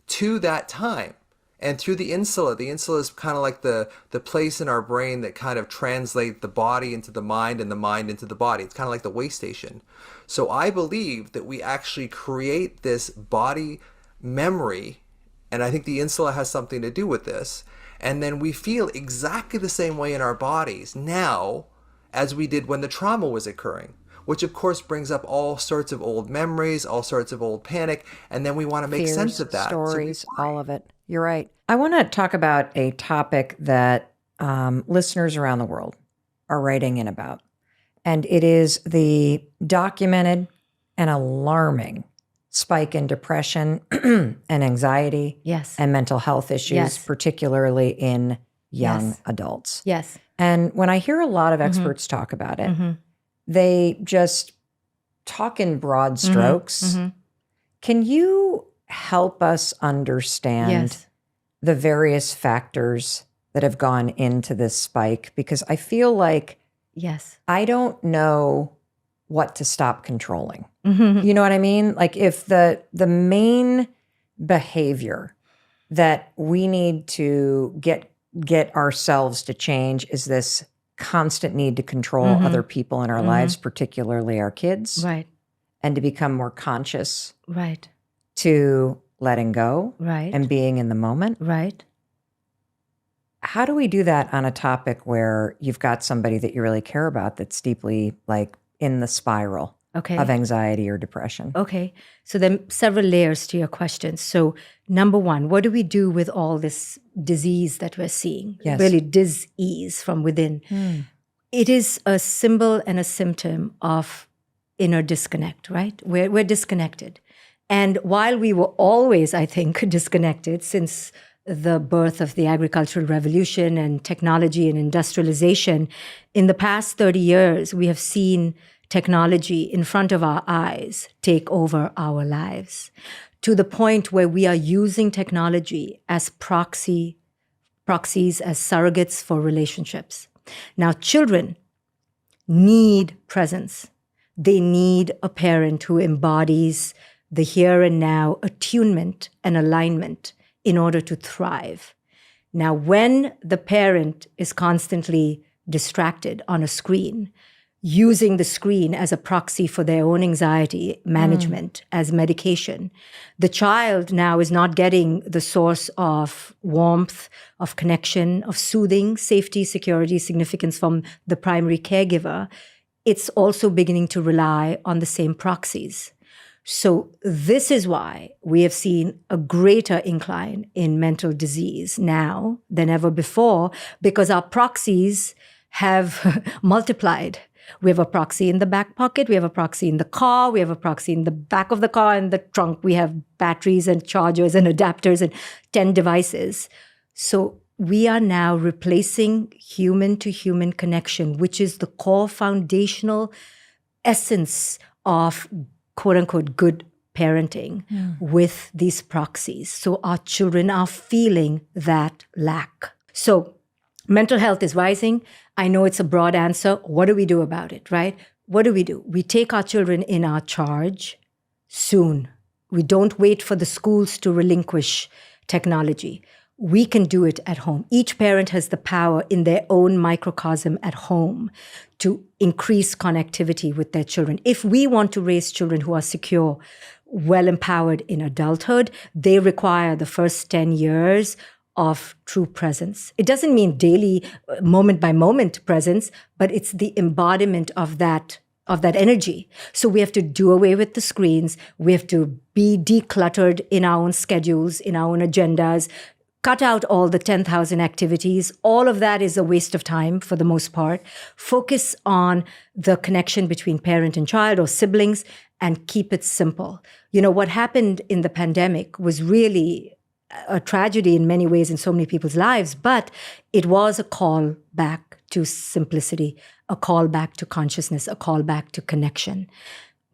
to that time and through the insula. The insula is kind of like the place in our brain that kind of translate the body into the mind and the mind into the body. It's kind of like the way station. So I believe that we actually create this body memory, and I think the insula has something to do with this. And then we feel exactly the same way in our bodies now as we did when the trauma was occurring, which of course brings up all sorts of old memories, all sorts of old panic, and then we want to make Fears, sense of that. stories, all of it. You're right. I want to talk about a topic that listeners around the world are writing in about, and it is the documented and alarming spike in depression and anxiety Yes. and mental health issues, Yes. particularly in young Yes. adults. Yes. And when I hear a lot of experts talk about it, they just talk in broad strokes. Can you help us understand Yes. the various factors that have gone into this spike? Because I feel like Yes. I don't know what to stop controlling. You know what I mean? Like if the main behavior that we need to get ourselves to change is this constant need to control other people in our lives, particularly our kids, Right. and to become more conscious Right. to letting go Right. and being in the moment. Right. How do we do that on a topic where you've got somebody that you really care about that's deeply like in the spiral Okay. of anxiety or depression? Okay. So there are several layers to your question. So number one, what do we do with all this disease that we're seeing? Yes. Really dis-ease from within. It is a symbol and a symptom of inner disconnect, right? We're disconnected. And while we were always, I think, disconnected since the birth of the agricultural revolution and technology and industrialization, in the past 30 years, we have seen technology in front of our eyes take over our lives to the point where we are using technology as proxies, as surrogates for relationships. Now, children need presence. They need a parent who embodies the here and now attunement and alignment in order to thrive. Now, when the parent is constantly distracted on a screen, using the screen as a proxy for their own anxiety management as medication, the child now is not getting the source of warmth, of connection, of soothing, safety, security, significance from the primary caregiver. It's also beginning to rely on the same proxies. So this is why we have seen a greater incline in mental disease now than ever before, because our proxies have multiplied. We have a proxy in the back pocket. We have a proxy in the car. We have a proxy in the back of the car and the trunk. We have batteries and chargers and adapters and 10 devices. So we are now replacing human-to-human connection, which is the core foundational essence of quote-unquote good parenting with these proxies. So our children are feeling that lack. So mental health is rising. I know it's a broad answer. What do we do about it, right? What do? We take our children in our charge soon. We don't wait for the schools to relinquish technology. We can do it at home. Each parent has the power in their own microcosm at home to increase connectivity with their children. If we want to raise children who are secure, well empowered in adulthood, they require the first 10 years of true presence. It doesn't mean daily, moment by moment presence, but it's the embodiment of that energy. So we have to do away with the screens. We have to be decluttered in our own schedules, in our own agendas, cut out all the 10,000 activities. All of that is a waste of time for the most part. Focus on the connection between parent and child or siblings and keep it simple. You know, what happened in the pandemic was really a tragedy in many ways in so many people's lives, but it was a call back to simplicity, a call back to consciousness, a call back to connection.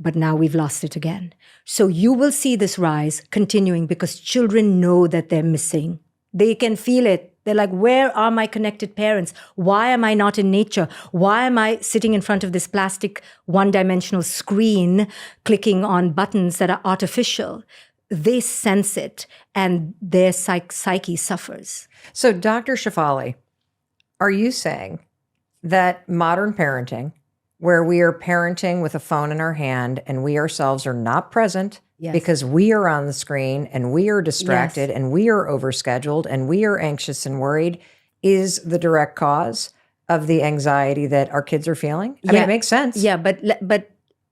But now we've lost it again. So you will see this rise continuing because children know that they're missing. They can feel it. They're like, where are my connected parents? Why am I not in nature? Why am I sitting in front of this plastic one-dimensional screen, clicking on buttons that are artificial? They sense it and their psyche suffers. So, Dr. Shefali, are you saying that modern parenting, where we are parenting with a phone in our hand and we ourselves are not present because we are on the screen and we are distracted and we are overscheduled and we are anxious and worried, is the direct cause of the anxiety that our kids are feeling? I mean, it makes sense. Yeah, but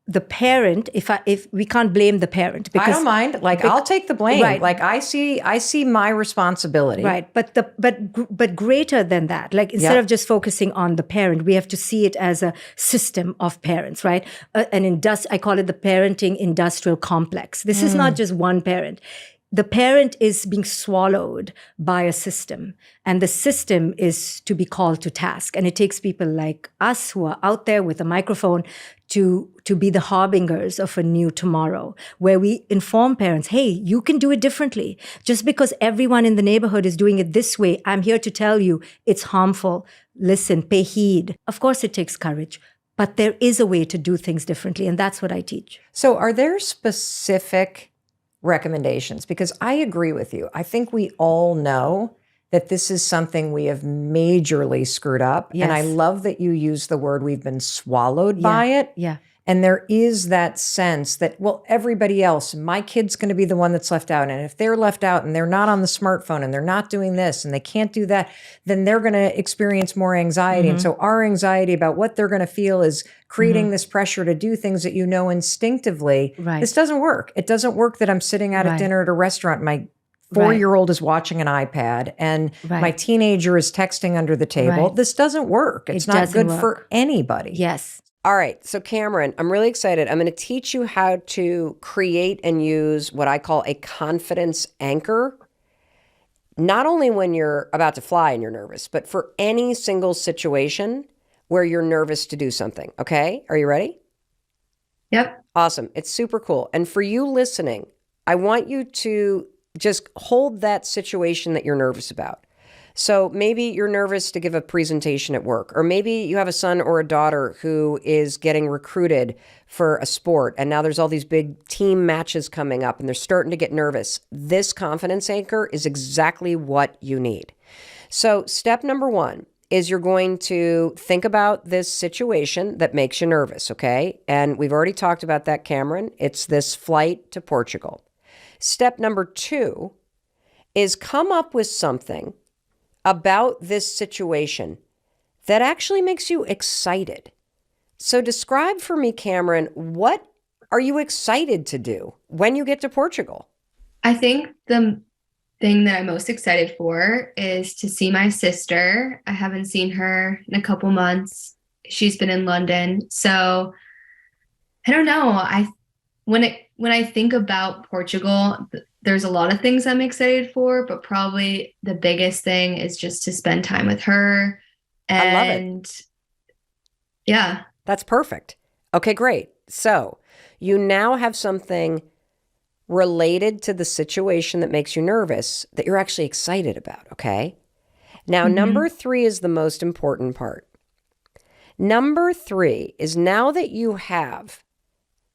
the parent, if we can't blame the parent, because I don't mind. Like, I'll take the blame. Right. Like, I see my responsibility. Right, but greater than that. Like, instead of just focusing on the parent, we have to see it as a system of parents, right? I call it the parenting industrial complex. This is not just one parent. the parent is being swallowed by a system, and the system is to be called to task. And it takes people like us who are out there with a microphone to be the harbingers of a new tomorrow, where we inform parents, hey, you can do it differently. Just because everyone in the neighborhood is doing it this way, I'm here to tell you it's harmful. Listen, pay heed. Of course, it takes courage, but there is a way to do things differently, and that's what I teach. So are there specific recommendations? Because I agree with you. I think we all know that this is something we have majorly screwed up. Yes. And I love that you use the word we've been swallowed by it. Yeah. And there is that sense that, well, everybody else, my kid's going to be the one that's left out. And if they're left out and they're not on the smartphone and they're not doing this and they can't do that, then they're going to experience more anxiety. And so our anxiety about what they're going to feel is creating this pressure to do things that you know instinctively. Right. This doesn't work. It doesn't work that I'm sitting out at Right. dinner at a restaurant. My 4-year-old is watching an iPad and Right. my teenager is texting under the table. Right. This doesn't work. It's It not doesn't good for work. anybody. Yes. All right. So, Cameron, I'm really excited. I'm going to teach you how to create and use what I call a confidence anchor, not only when you're about to fly and you're nervous, but for any single situation where you're nervous to do something. Okay. Are you ready? Yep. Awesome. It's super cool. And for you listening, I want you to just hold that situation that you're nervous about. So maybe you're nervous to give a presentation at work, or maybe you have a son or a daughter who is getting recruited for a sport, and now there's all these big team matches coming up and they're starting to get nervous. This confidence anchor is exactly what you need. So step number 1 is you're going to think about this situation that makes you nervous, okay? And we've already talked about that, Cameron. It's this flight to Portugal. Step number 2 is come up with something about this situation that actually makes you excited. So describe for me, Cameron, what are you excited to do when you get to Portugal? I think the thing that I'm most excited for is to see my sister. I haven't seen her in a couple months. She's been in London. So I don't know. When I think about Portugal, there's a lot of things I'm excited for, but probably the biggest thing is just to spend time with her. And I love it. Yeah. That's perfect. Okay, great. So you now have something related to the situation that makes you nervous that you're actually excited about, okay? Now, number 3 is the most important part. Number 3 is now that you have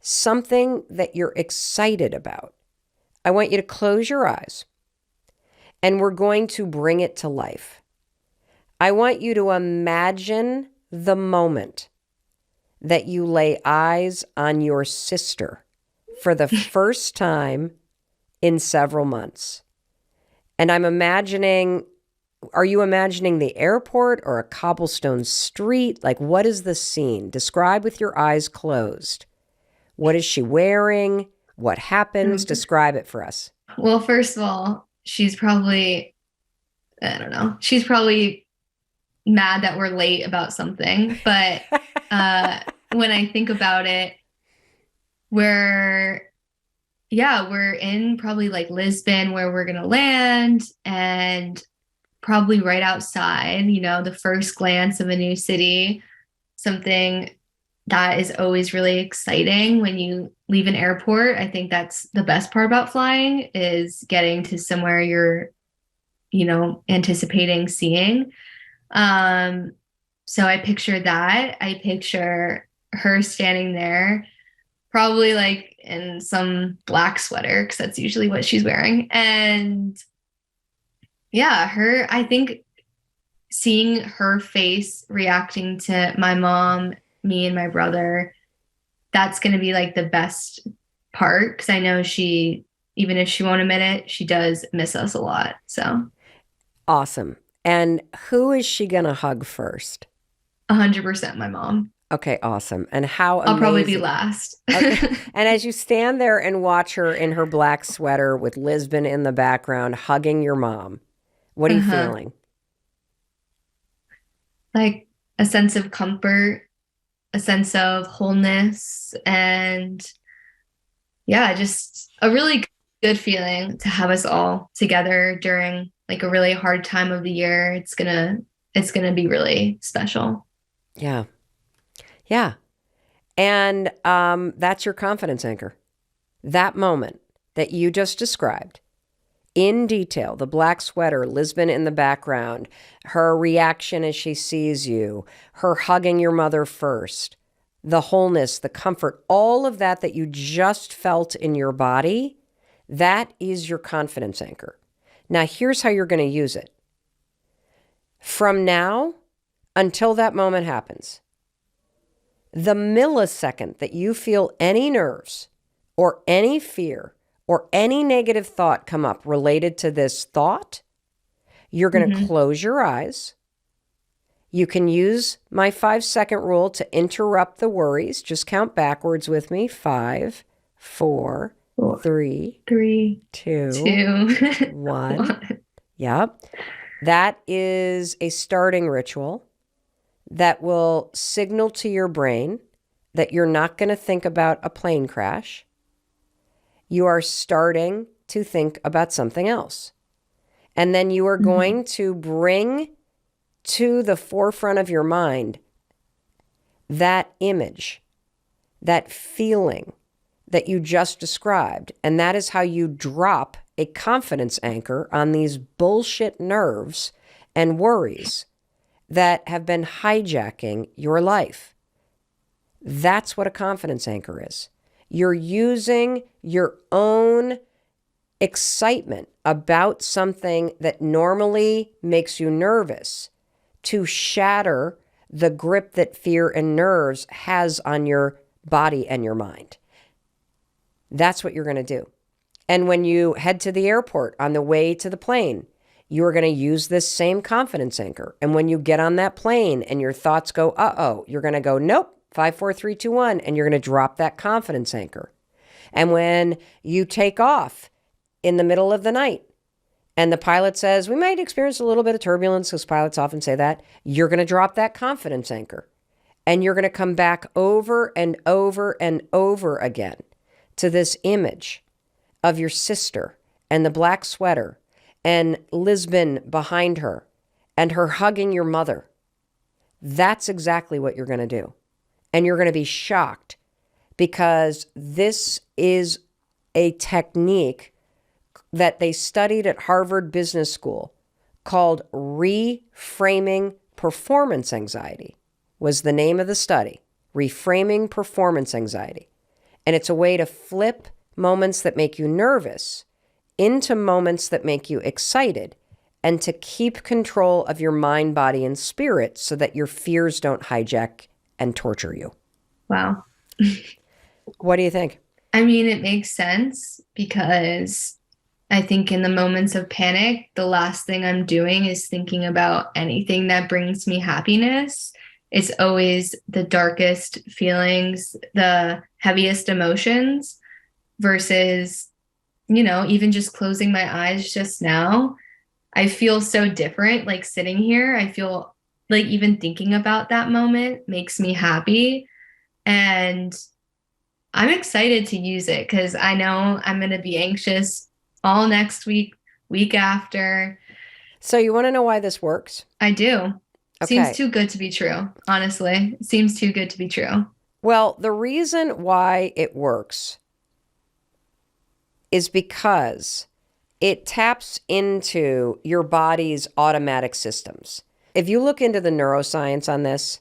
something that you're excited about, I want you to close your eyes and we're going to bring it to life. I want you to imagine the moment that you lay eyes on your sister for the first time in several months. And I'm imagining, are you imagining the airport or a cobblestone street? Like, what is the scene? Describe with your eyes closed. What is she wearing? What happens? Describe it for us. Well, first of all, she's probably, I don't know, she's probably mad that we're late about something. But when I think about it, we're in probably like Lisbon where we're going to land, and probably right outside, the first glance of a new city, something that is always really exciting when you leave an airport. I think that's the best part about flying, is getting to somewhere you're, anticipating seeing. So I picture that. I picture her standing there, probably like in some black sweater, because that's usually what she's wearing. And yeah, I think seeing her face reacting to my mom, me and my brother, that's going to be like the best part, because I know she, even if she won't admit it, she does miss us a lot. So awesome. And who is she going to hug first? 100% my mom. Okay, awesome. And how amazing. I'll probably be last. Okay. And as you stand there and watch her in her black sweater with Lisbon in the background hugging your mom, what are you feeling? Like a sense of comfort, a sense of wholeness, and yeah, just a really good feeling to have us all together during like a really hard time of the year. It's gonna be really special. Yeah. Yeah. And that's your confidence anchor. That moment that you just described in detail, the black sweater, Lisbon in the background, her reaction as she sees you, her hugging your mother first, the wholeness, the comfort, all of that that you just felt in your body, that is your confidence anchor. Now, here's how you're going to use it. From now until that moment happens, the millisecond that you feel any nerves or any fear or any negative thought come up related to this thought, you're going to close your eyes. You can use my 5-second rule to interrupt the worries. Just count backwards with me. 5, 4, 3, 2, 1. Yep. That is a starting ritual that will signal to your brain that you're not going to think about a plane crash. You are starting to think about something else. And then you are going to bring to the forefront of your mind that image, that feeling that you just described. And that is how you drop a confidence anchor on these bullshit nerves and worries that have been hijacking your life. That's what a confidence anchor is. You're using your own excitement about something that normally makes you nervous to shatter the grip that fear and nerves has on your body and your mind. That's what you're going to do. And when you head to the airport on the way to the plane, you are going to use this same confidence anchor. And when you get on that plane and your thoughts go, uh-oh, you're going to go, nope, 5, 4, 3, 2, 1, and you're going to drop that confidence anchor. And when you take off in the middle of the night and the pilot says, we might experience a little bit of turbulence, because pilots often say that, you're going to drop that confidence anchor. And you're going to come back over and over and over again to this image of your sister and the black sweater and Lisbon behind her and her hugging your mother. That's exactly what you're going to do. And you're going to be shocked, because this is a technique that they studied at Harvard Business School called reframing performance anxiety, was the name of the study. Reframing performance anxiety. And it's a way to flip moments that make you nervous into moments that make you excited, and to keep control of your mind, body, and spirit so that your fears don't hijack and torture you. Wow. What do you think? I mean, it makes sense, because I think in the moments of panic, the last thing I'm doing is thinking about anything that brings me happiness. It's always the darkest feelings, the heaviest emotions, versus, even just closing my eyes just now. I feel so different, like sitting here. I feel like even thinking about that moment makes me happy. And I'm excited to use it, because I know I'm going to be anxious all next week, week after. So you want to know why this works? I do. Okay. Seems too good to be true, honestly. It seems too good to be true. Well, the reason why it works is because it taps into your body's automatic systems. If you look into the neuroscience on this,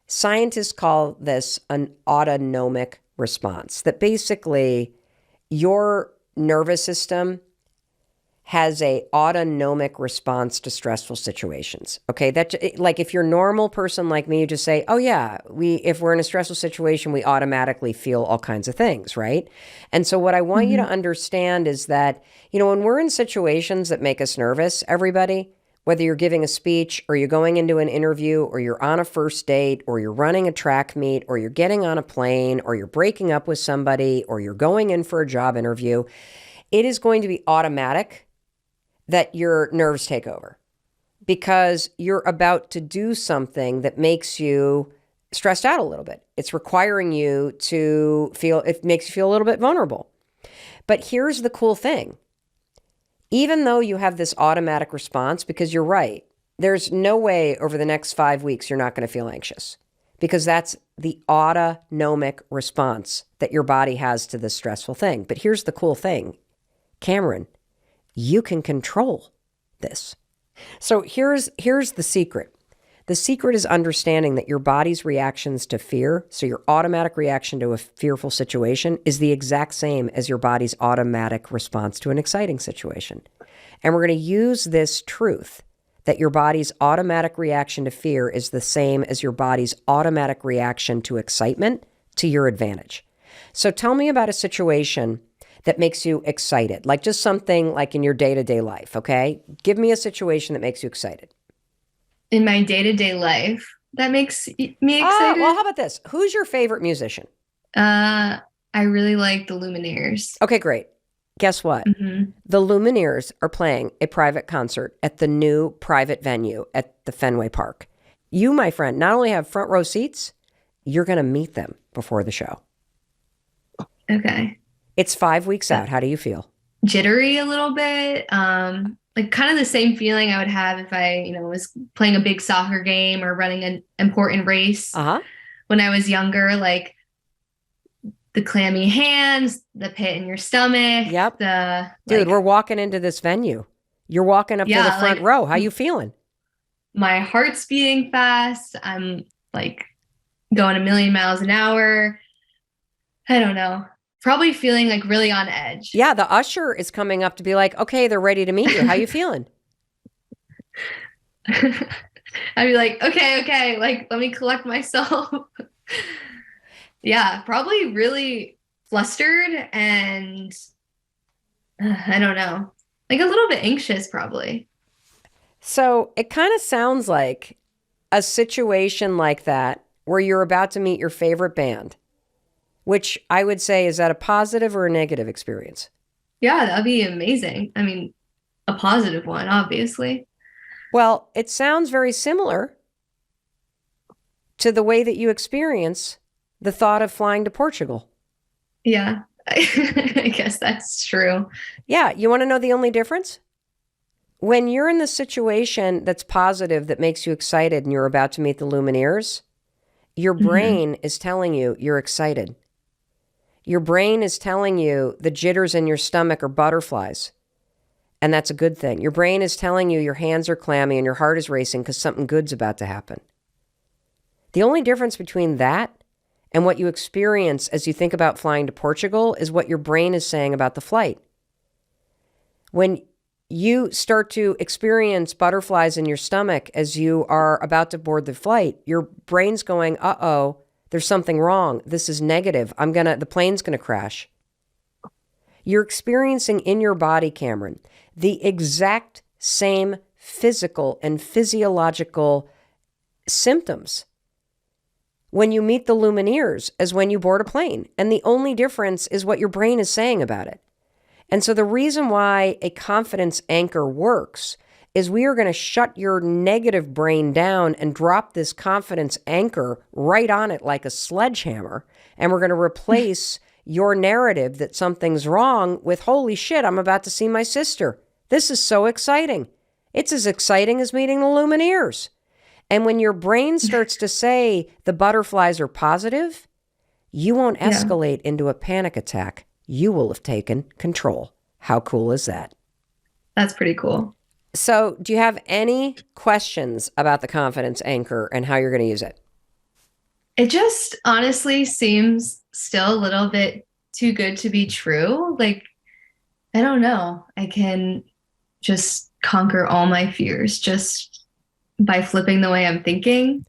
scientists call this an autonomic response, that basically your nervous system has a autonomic response to stressful situations. Okay, that, like, if you're a normal person like me, you just say, oh yeah, if we're in a stressful situation, we automatically feel all kinds of things, right? And so what I want you to understand is that, when we're in situations that make us nervous, everybody, whether you're giving a speech or you're going into an interview or you're on a first date or you're running a track meet or you're getting on a plane or you're breaking up with somebody or you're going in for a job interview, it is going to be automatic that your nerves take over, because you're about to do something that makes you stressed out a little bit. It's requiring you to feel, it makes you feel a little bit vulnerable. But here's the cool thing. Even though you have this automatic response, because you're right, there's no way over the next 5 weeks you're not going to feel anxious, because that's the autonomic response that your body has to this stressful thing. But here's the cool thing, Cameron, you can control this. So here's the secret. The secret is understanding that your body's reactions to fear, so your automatic reaction to a fearful situation, is the exact same as your body's automatic response to an exciting situation. And we're going to use this truth that your body's automatic reaction to fear is the same as your body's automatic reaction to excitement to your advantage. So tell me about a situation that makes you excited, like just something like in your day-to-day life, okay? Give me a situation that makes you excited. In my day-to-day life, that makes me excited. Well, how about this? Who's your favorite musician? I really like the Lumineers. Okay, great. Guess what? Mm-hmm. The Lumineers are playing a private concert at the new private venue at the Fenway Park. You, my friend, not only have front row seats, you're going to meet them before the show. Okay. It's 5 weeks out. How do you feel? Jittery a little bit. Like kind of the same feeling I would have if I, was playing a big soccer game or running an important race when I was younger, like the clammy hands, the pit in your stomach. Yep. Dude, we're walking into this venue. You're walking up to the front row. How you feeling? My heart's beating fast. I'm like going a million miles an hour. I don't know. Probably feeling like really on edge. Yeah, the usher is coming up to be like, okay, they're ready to meet you. How you feeling? I'd be like, okay, like, let me collect myself. Yeah, probably really flustered and I don't know, like a little bit anxious probably. So it kind of sounds like a situation like that where you're about to meet your favorite band, which I would say, is that a positive or a negative experience? Yeah, that'd be amazing. I mean, a positive one, obviously. Well, it sounds very similar to the way that you experience the thought of flying to Portugal. Yeah, I guess that's true. Yeah, you want to know the only difference? When you're in the situation that's positive, that makes you excited, and you're about to meet the Lumineers, your brain is telling you you're excited. Your brain is telling you the jitters in your stomach are butterflies. And that's a good thing. Your brain is telling you your hands are clammy and your heart is racing because something good's about to happen. The only difference between that and what you experience as you think about flying to Portugal is what your brain is saying about the flight. When you start to experience butterflies in your stomach as you are about to board the flight, your brain's going, uh-oh, there's something wrong. This is negative. The plane's going to crash. You're experiencing in your body, Cameron, the exact same physical and physiological symptoms when you meet the Lumineers as when you board a plane. And the only difference is what your brain is saying about it. And so the reason why a confidence anchor works is we are going to shut your negative brain down and drop this confidence anchor right on it like a sledgehammer. And we're going to replace your narrative that something's wrong with, holy shit, I'm about to see my sister. This is so exciting. It's as exciting as meeting the Lumineers. And when your brain starts to say the butterflies are positive, you won't escalate into a panic attack. You will have taken control. How cool is that? That's pretty cool. So do you have any questions about the confidence anchor and how you're going to use it? It just honestly seems still a little bit too good to be true. Like, I don't know. I can just conquer all my fears just by flipping the way I'm thinking.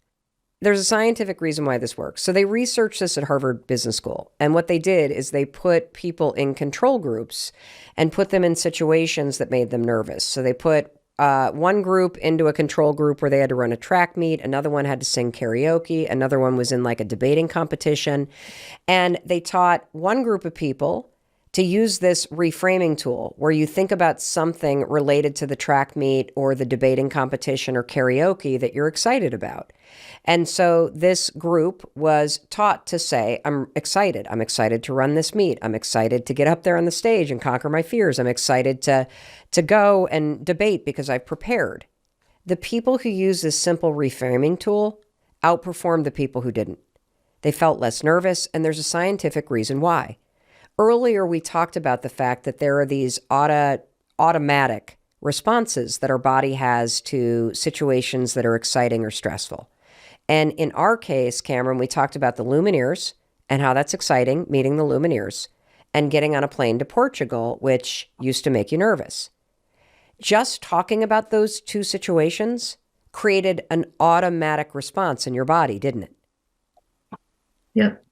There's a scientific reason why this works. So they researched this at Harvard Business School. And what they did is they put people in control groups and put them in situations that made them nervous. So they put one group into a control group where they had to run a track meet. Another one had to sing karaoke. Another one was in like a debating competition. And they taught one group of people to use this reframing tool where you think about something related to the track meet or the debating competition or karaoke that you're excited about. And so this group was taught to say, I'm excited. I'm excited to run this meet. I'm excited to get up there on the stage and conquer my fears. I'm excited to go and debate because I've prepared. The people who use this simple reframing tool outperformed the people who didn't. They felt less nervous, and there's a scientific reason why. Earlier, we talked about the fact that there are these automatic responses that our body has to situations that are exciting or stressful. And in our case, Cameron, we talked about the Lumineers and how that's exciting, meeting the Lumineers, and getting on a plane to Portugal, which used to make you nervous. Just talking about those two situations created an automatic response in your body, didn't it? Yep.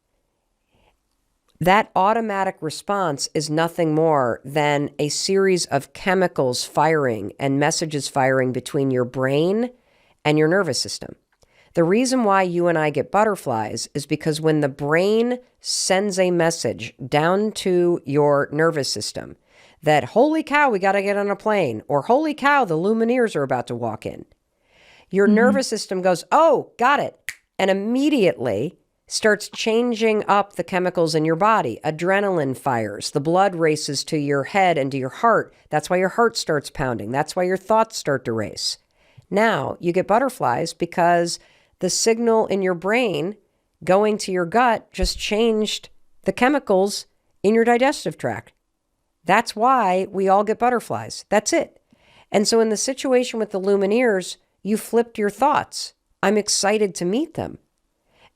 That automatic response is nothing more than a series of chemicals firing and messages firing between your brain and your nervous system. The reason why you and I get butterflies is because when the brain sends a message down to your nervous system that, holy cow, we got to get on a plane, or holy cow, the Lumineers are about to walk in, your nervous system goes, oh, got it, and immediately starts changing up the chemicals in your body. Adrenaline fires. The blood races to your head and to your heart. That's why your heart starts pounding. That's why your thoughts start to race. Now you get butterflies because the signal in your brain going to your gut just changed the chemicals in your digestive tract. That's why we all get butterflies. That's it. And so in the situation with the Lumineers, you flipped your thoughts. I'm excited to meet them.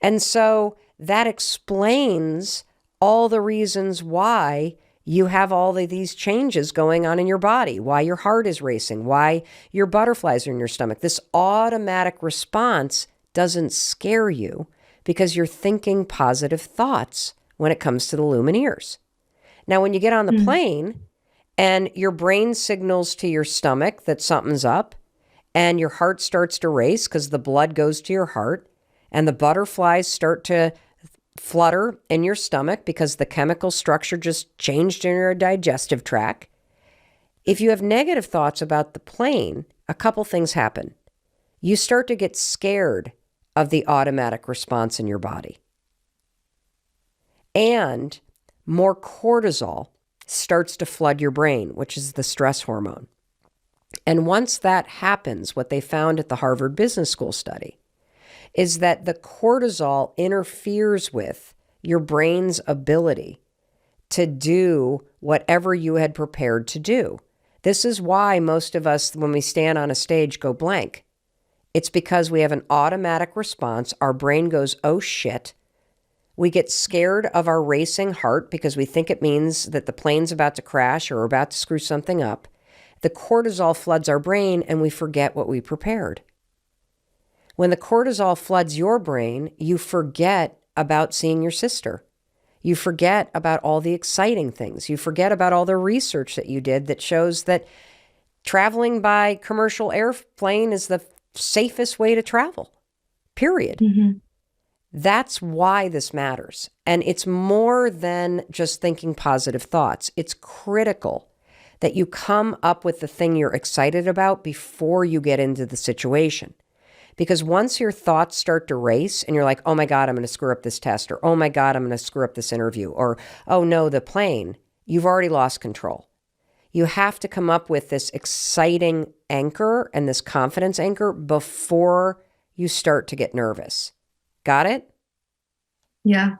And so that explains all the reasons why you have all of these changes going on in your body, why your heart is racing, why your butterflies are in your stomach. This automatic response doesn't scare you because you're thinking positive thoughts when it comes to the Lumineers. Now, when you get on the plane and your brain signals to your stomach that something's up and your heart starts to race because the blood goes to your heart, and the butterflies start to flutter in your stomach because the chemical structure just changed in your digestive tract. If you have negative thoughts about the plane, a couple things happen. You start to get scared of the automatic response in your body. And more cortisol starts to flood your brain, which is the stress hormone. And once that happens, what they found at the Harvard Business School study is that the cortisol interferes with your brain's ability to do whatever you had prepared to do. This is why most of us, when we stand on a stage, go blank. It's because we have an automatic response. Our brain goes, oh shit. We get scared of our racing heart because we think it means that the plane's about to crash or about to screw something up. The cortisol floods our brain and we forget what we prepared. When the cortisol floods your brain, you forget about seeing your sister. You forget about all the exciting things. You forget about all the research that you did that shows that traveling by commercial airplane is the safest way to travel, period. That's why this matters. And it's more than just thinking positive thoughts. It's critical that you come up with the thing you're excited about before you get into the situation. Because once your thoughts start to race and you're like, oh my God, I'm going to screw up this test, or oh my God, I'm going to screw up this interview, or oh no, the plane, you've already lost control. You have to come up with this exciting anchor and this confidence anchor before you start to get nervous. Got it? Yeah.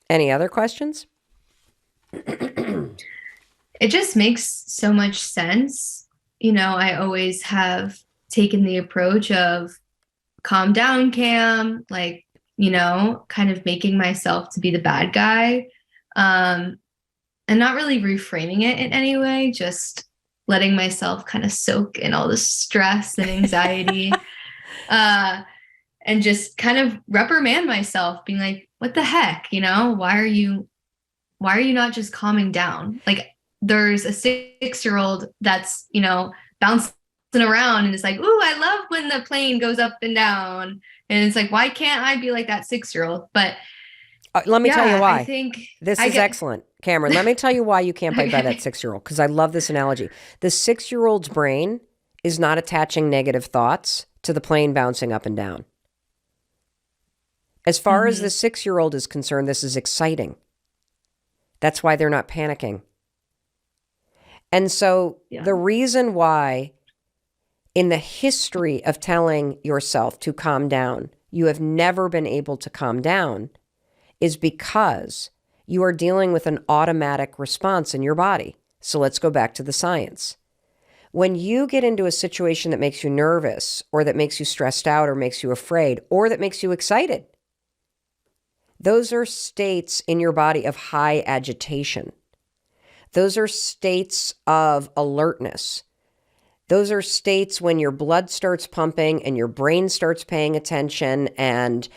Any other questions? It just makes so much sense. You know, I always have taken the approach of calm down, Cam, like, you know, kind of making myself to be the bad guy, and not really reframing it in any way, just letting myself kind of soak in all the stress and anxiety, and just kind of reprimand myself, being like, what the heck, you know, why are you not just calming down? Like, there's a 6-year-old that's, you know, bouncing around and it's like, ooh, I love when the plane goes up and down. And it's like, why can't I be like that 6-year-old? But Let me tell you why. I think this is excellent, Cameron. Let me tell you why you can't bite by that 6-year-old, because I love this analogy. The 6-year-old's brain is not attaching negative thoughts to the plane bouncing up and down. As far as the 6-year-old is concerned, this is exciting. That's why they're not panicking. And so the reason why in the history of telling yourself to calm down, you have never been able to calm down is because you are dealing with an automatic response in your body. So let's go back to the science. When you get into a situation that makes you nervous or that makes you stressed out or makes you afraid or that makes you excited, those are states in your body of high agitation. Those are states of alertness. Those are states when your blood starts pumping and your brain starts paying attention and,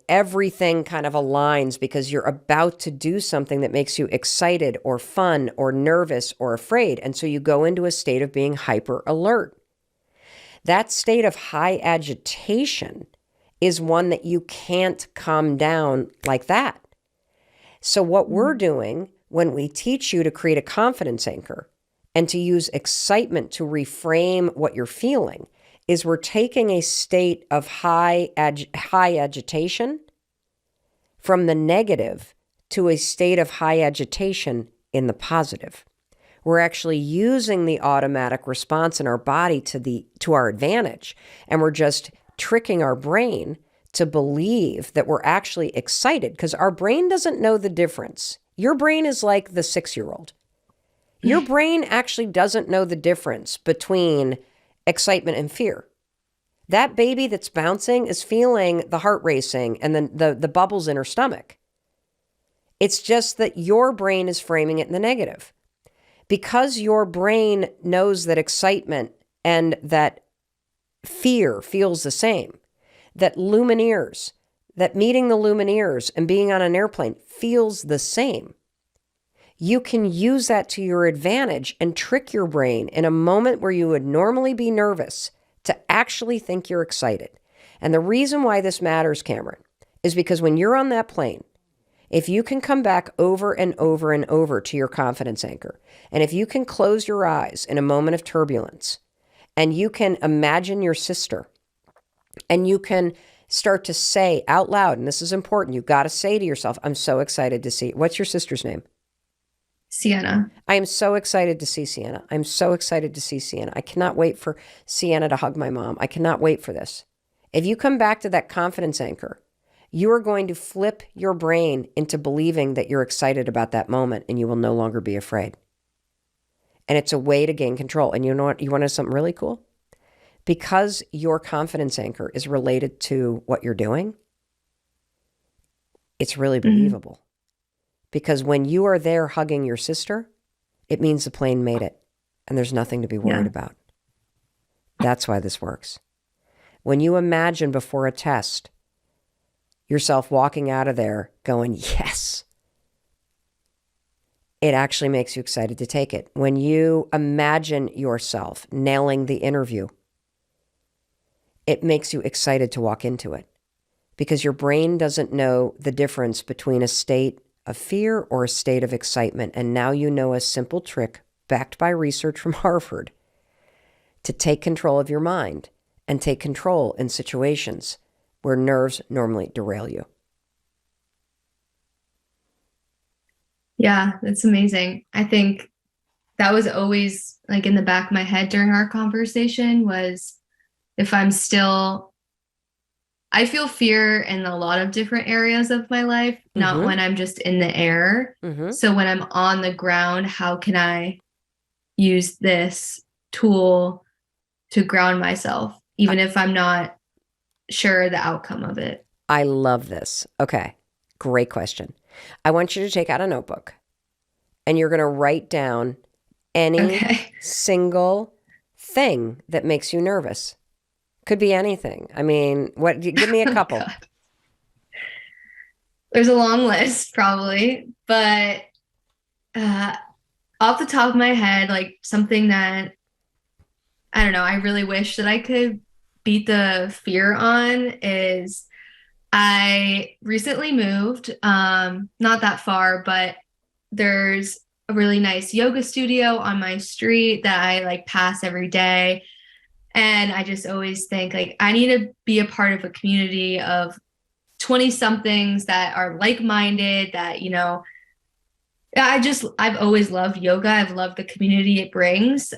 everything kind of aligns because you're about to do something that makes you excited or fun or nervous or afraid. And so you go into a state of being hyper alert. That state of high agitation is one that you can't calm down like that. So what we're doing when we teach you to create a confidence anchor and to use excitement to reframe what you're feeling is we're taking a state of high agitation from the negative to a state of high agitation in the positive. We're actually using the automatic response in our body to our advantage, and we're just tricking our brain to believe that we're actually excited because our brain doesn't know the difference. Your brain is like the 6-year-old. Your brain actually doesn't know the difference between excitement and fear. That baby that's bouncing is feeling the heart racing and then the bubbles in her stomach. It's just that your brain is framing it in the negative. Because your brain knows that excitement and that fear feels the same, that meeting the Lumineers and being on an airplane feels the same. You can use that to your advantage and trick your brain in a moment where you would normally be nervous to actually think you're excited. And the reason why this matters, Cameron, is because when you're on that plane, if you can come back over and over and over to your confidence anchor, and if you can close your eyes in a moment of turbulence, and you can imagine your sister, and you can start to say out loud, and this is important, you've got to say to yourself, I'm so excited to see. What's your sister's name? Sienna. I am so excited to see Sienna. I'm so excited to see Sienna. I cannot wait for Sienna to hug my mom. I cannot wait for this. If you come back to that confidence anchor, you are going to flip your brain into believing that you're excited about that moment and you will no longer be afraid. And it's a way to gain control. And you know what? You want to know something really cool? Because your confidence anchor is related to what you're doing, it's really believable. Because when you are there hugging your sister, it means the plane made it and there's nothing to be worried about. That's why this works. When you imagine before a test, yourself walking out of there going, yes, it actually makes you excited to take it. When you imagine yourself nailing the interview, it makes you excited to walk into it because your brain doesn't know the difference between a state of fear or a state of excitement. And now you know a simple trick backed by research from Harvard to take control of your mind and take control in situations where nerves normally derail you. Yeah, that's amazing. I think that was always like in the back of my head during our conversation was if I feel fear in a lot of different areas of my life, not when I'm just in the air. So when I'm on the ground, how can I use this tool to ground myself, even if I'm not sure the outcome of it? I love this. Okay, great question. I want you to take out a notebook and you're going to write down any single thing that makes you nervous. Could be anything. I mean, give me a couple. There's a long list probably, but off the top of my head, like something that, I don't know, I really wish that I could beat the fear on is I recently moved, not that far, but there's a really nice yoga studio on my street that I like pass every day. And I just always think like I need to be a part of a community of 20 somethings that are like-minded, that, you know, I've always loved yoga. I've loved the community it brings.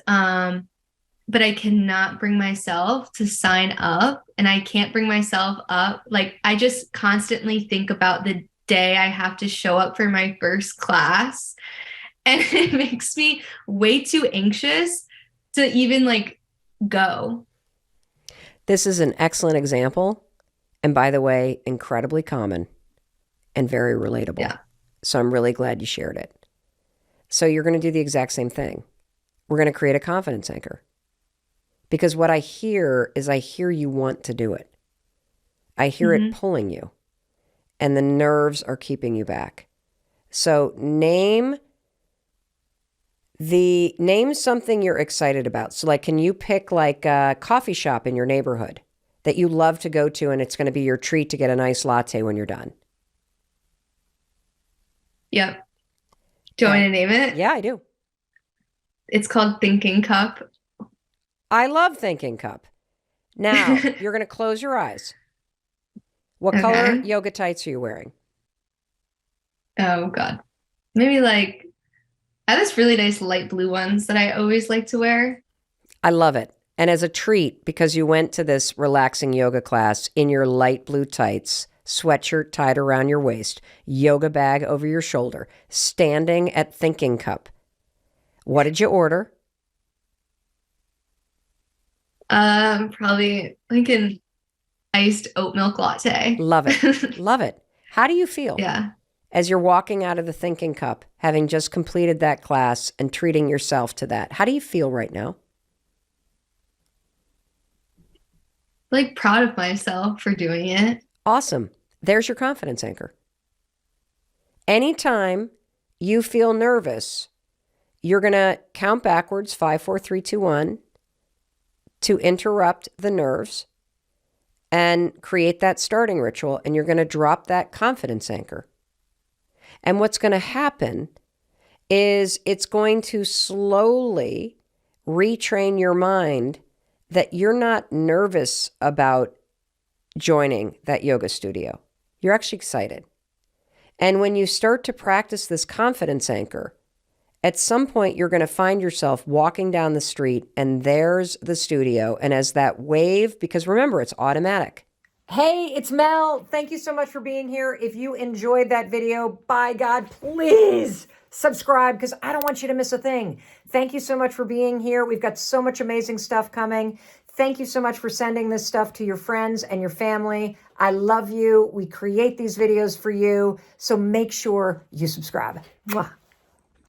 But I cannot bring myself to sign up, and I can't bring myself up. Like, I just constantly think about the day I have to show up for my first class. And it makes me way too anxious to even like go. This is an excellent example. And by the way, incredibly common and very relatable. Yeah. So I'm really glad you shared it. So you're going to do the exact same thing. We're going to create a confidence anchor. Because what I hear is I hear you want to do it. I hear it pulling you. And the nerves are keeping you back. So name something you're excited about. So like, can you pick like a coffee shop in your neighborhood that you love to go to, and it's going to be your treat to get a nice latte when you're done? Yep. Do you want me to name it? Yeah, I do. It's called Thinking Cup. I love Thinking Cup. Now, you're going to close your eyes. What color yoga tights are you wearing? Oh, God. Maybe like, I have this really nice light blue ones that I always like to wear. I love it. And as a treat, because you went to this relaxing yoga class in your light blue tights, sweatshirt tied around your waist, yoga bag over your shoulder, standing at Thinking Cup. What did you order? Probably like an iced oat milk latte. Love it. Love it. How do you feel? Yeah. As you're walking out of the Thinking Cup, having just completed that class and treating yourself to that, how do you feel right now? Like proud of myself for doing it. Awesome. There's your confidence anchor. Anytime you feel nervous, you're going to count backwards, 5, 4, 3, 2, 1, to interrupt the nerves and create that starting ritual, and you're going to drop that confidence anchor. And what's going to happen is it's going to slowly retrain your mind that you're not nervous about joining that yoga studio. You're actually excited. And when you start to practice this confidence anchor, at some point you're going to find yourself walking down the street and there's the studio. And as that wave, because remember, it's automatic. Hey, it's Mel. Thank you so much for being here. If you enjoyed that video, by God, please subscribe, because I don't want you to miss a thing. Thank you so much for being here. We've got so much amazing stuff coming. Thank you so much for sending this stuff to your friends and your family. I love you. We create these videos for you. So make sure you subscribe. Mwah.